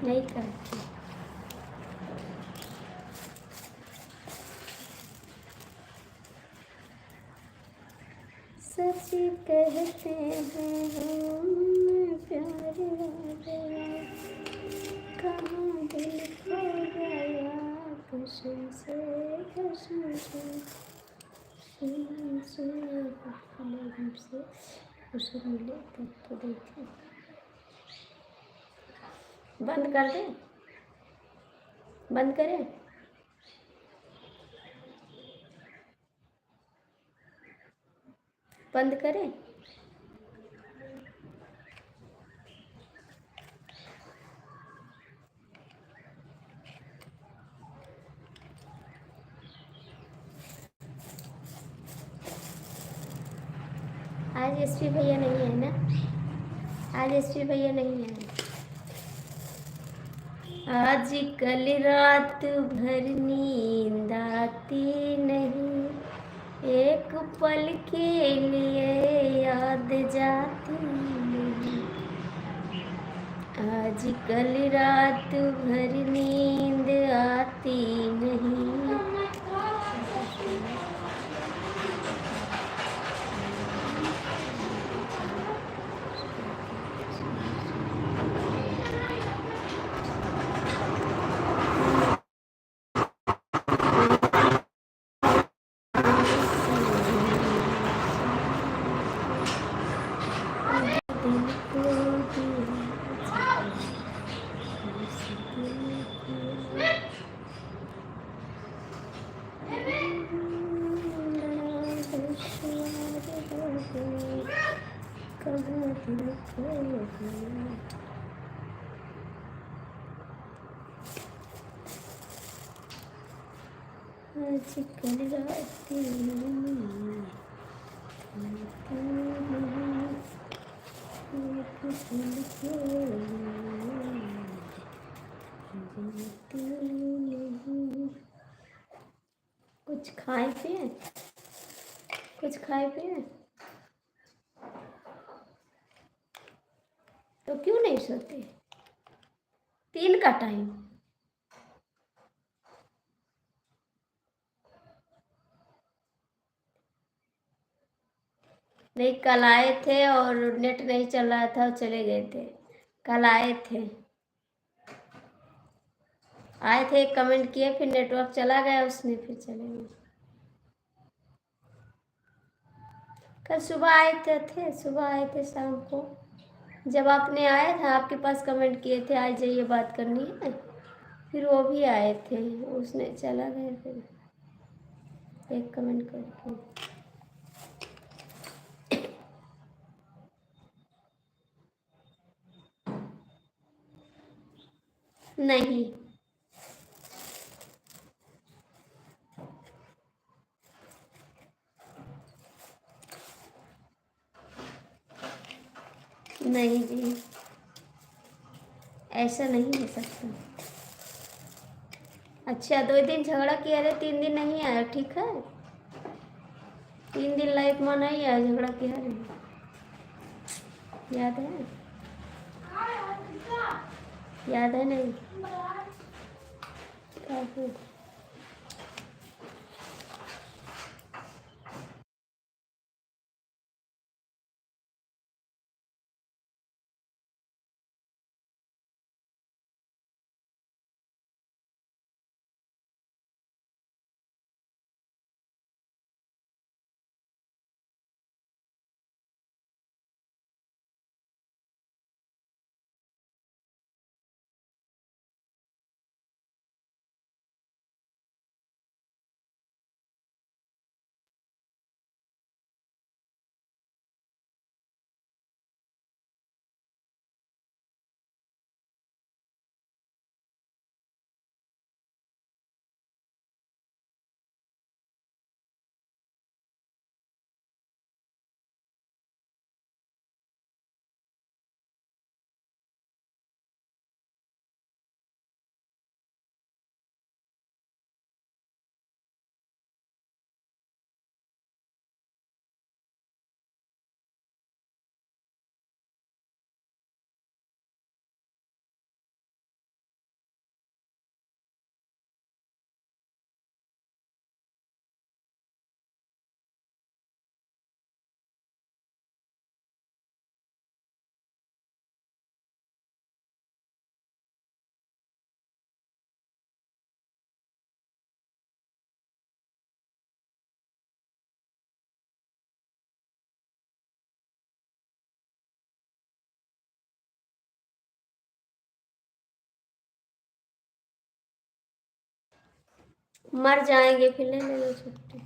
नहीं करती, सच कहते हैं हम प्यार गया, कहाँ दिल खो गया, कसम से कसम से, सुना हमसे उसे मिले तब तो देखे। बंद कर दे, बंद करें, बंद करें। एसपी भैया नहीं है ना, आज एसपी भैया नहीं है। आज कल रात भर नींद आती नहीं, एक पल के लिए याद जाती नहीं। आज कल रात भर नींद आती नहीं। आज कल रात कुछ खाए पिए, कुछ खाए पिए तो क्यों नहीं सोते? 3 का टाइम। नहीं, कल आए थे और नेट नहीं चल रहा था और चले गए थे। कल आए थे, कमेंट किए, फिर नेटवर्क चला गया उसने, फिर चले गए। कल सुबह आए थे शाम को, जब आपने आया था आपके पास कमेंट किए थे आज जाइए बात करनी है, फिर वो भी आए थे, उसने चला गया फिर एक कमेंट करके। नहीं, नहीं जी, ऐसा नहीं हो सकता। अच्छा 2 दिन झगड़ा किया रे, 3 दिन नहीं आया, ठीक है? 3 दिन लाइफ में नहीं आया, झगड़ा किया रे, याद है? याद है नहीं? क्या फिर? मर जाएंगे फिर ले लो छुट्टी,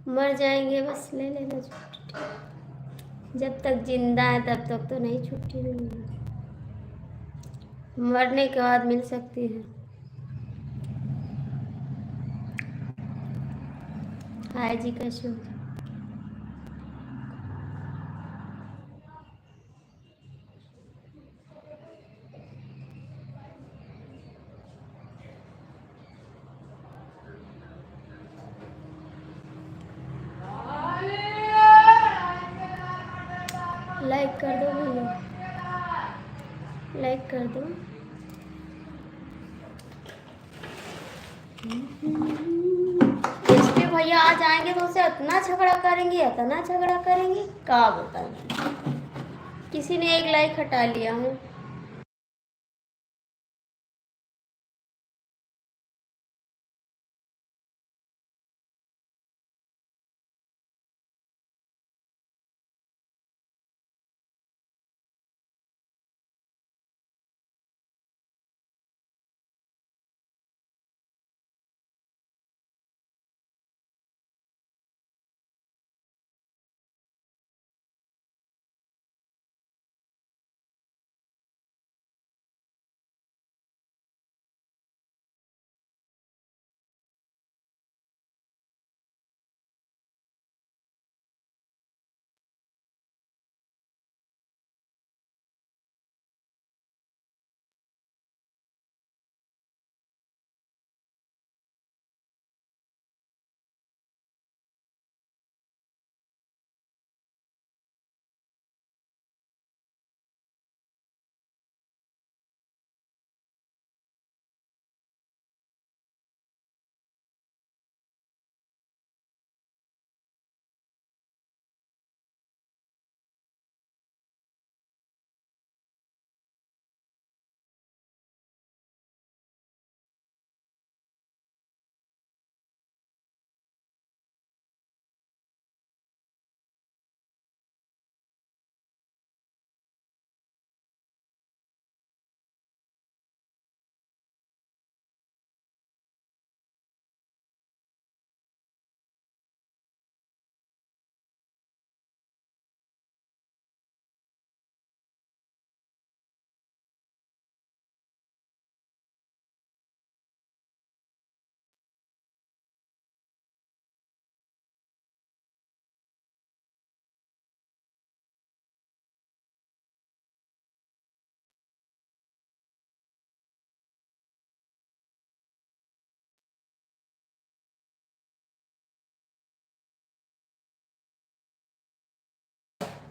मर जाएंगे बस ले लेना छुट्टी। जब तक जिंदा है तब तक तो नहीं छुट्टी मिलेगी, मरने के बाद मिल सकती है। हाय जी, कैसे हो? लाइक कर दो भैया, लाइक कर दो। इसके भैया आ जाएंगे तो उसे इतना झगड़ा करेंगे, इतना झगड़ा करेंगे, क्या बताएं। किसी ने एक लाइक हटा लिया है।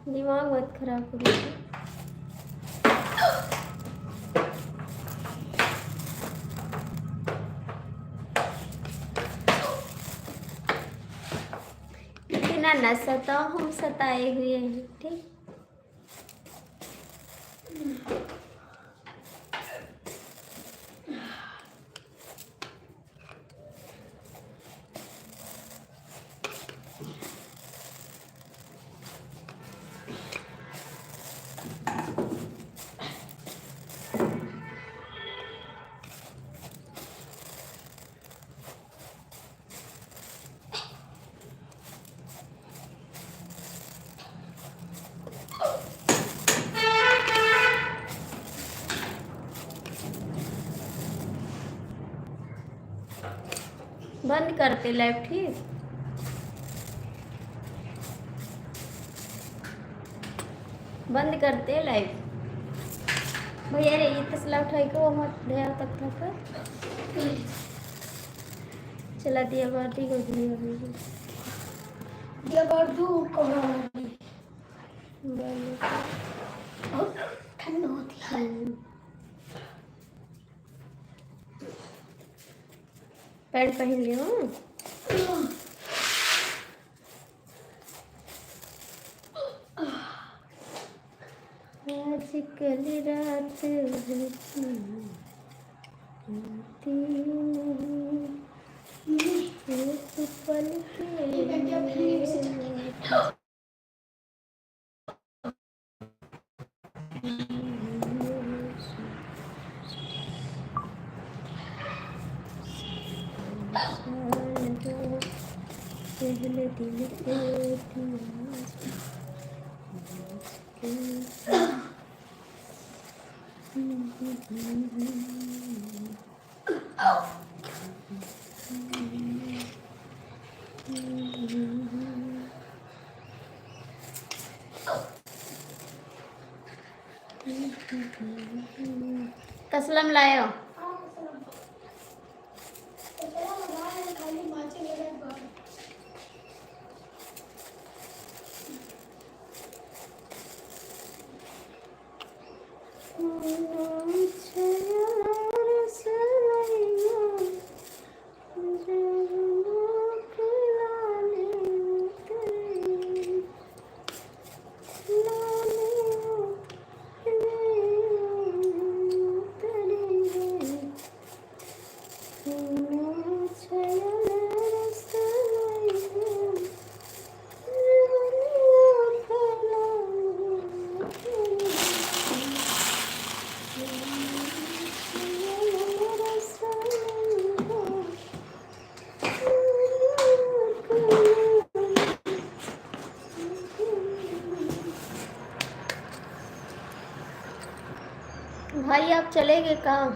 दिमाग मत खराब करो। इतना न सताओ, हम सताए हुए हैं, ठीक। बंद करते लाइव, ठीक। बंद करते लाइव भैया रे। ये तसला उठाई को मत दया तक तक चला दिया बाती को दिया अभी दिया कर दू कोहरा बंद बहुत ठंड होती है। पैंट पहन लियो। आज कल रात पल पहले दिल के तसलम लाए हो? हाँ कसम। तो चला लगा है खाली माचे लगा है बाहर। भाई आप चले गए कहाँ?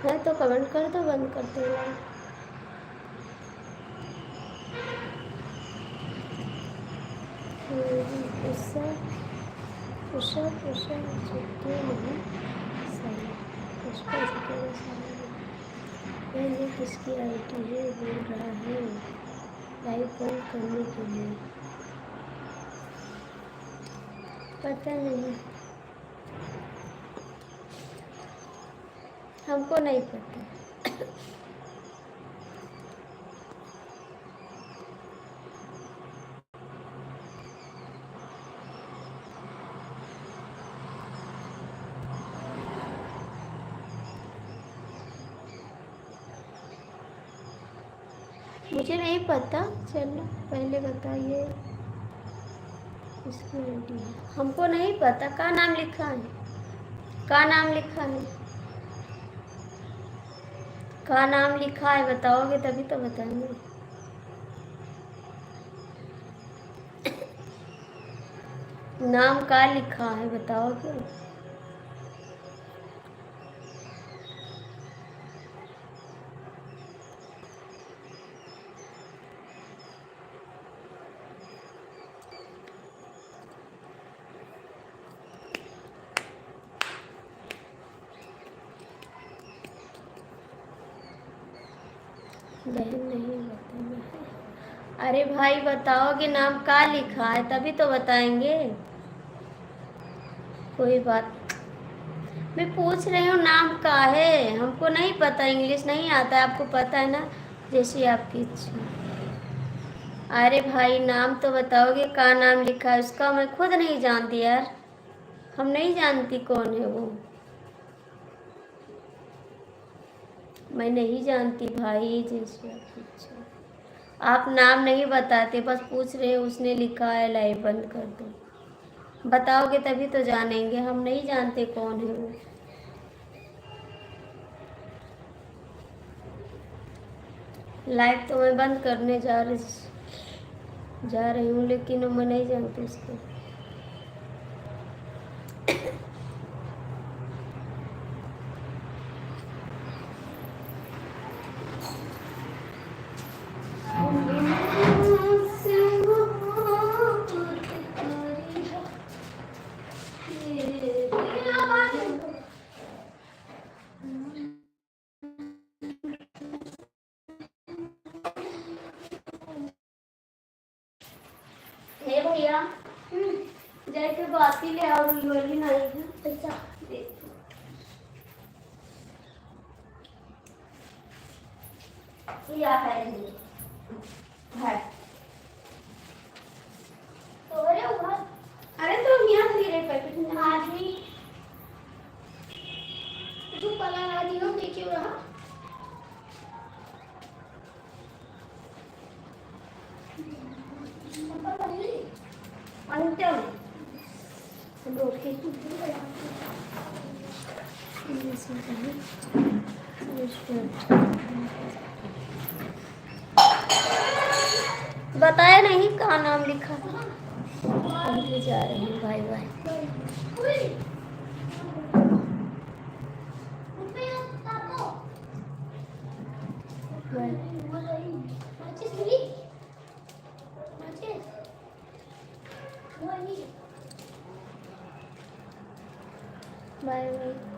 है तो कमेंट कर दो, बंद करते हैं लाइव। उषा उषा उषा छुट्टी नहीं सही। पुष्पा जी के ये किसकी आईडी है बोल रहा है लाइव बंद करने के लिए? पता नहीं, हमको नहीं पता। मुझे नहीं पता, चलो पहले बताइए इसकी आईडी है। हमको नहीं पता, का नाम लिखा है? का नाम लिखा है? का नाम लिखा है बताओगे तभी तो बताएंगे। नाम का लिखा है बताओगे? बहन नहीं बताना है। अरे भाई बताओगे नाम का लिखा है तभी तो बताएंगे। कोई बात, मैं पूछ रही हूँ नाम का है, हमको नहीं पता, इंग्लिश नहीं आता है, आपको पता है ना, जैसी आपकी इच्छा। अरे भाई नाम तो बताओगे, का नाम लिखा है उसका? मैं खुद नहीं जानती यार, हम नहीं जानती कौन है वो, मैं नहीं जानती भाई, जैसी आपकी इच्छा। आप नाम नहीं बताते, बस पूछ रहे उसने लिखा है लाइव बंद कर दो। बताओगे तभी तो जानेंगे, हम नहीं जानते कौन है वो। लाइव तो मैं बंद करने जा रही हूँ, लेकिन मैं नहीं जानती उसको। हे भैया जाके बाती ले आओ, वाली नहीं है। अच्छा देखो क्या है ये है तो अरे उधर, अरे तो यहाँ गिरे पैकेट में आदमी तू पला ला दियो देखियो रहा। अंतम रोड के बताया नहीं कहाँ नाम लिखा। अभी जा रहे हैं, बाय बाय। Bye bye.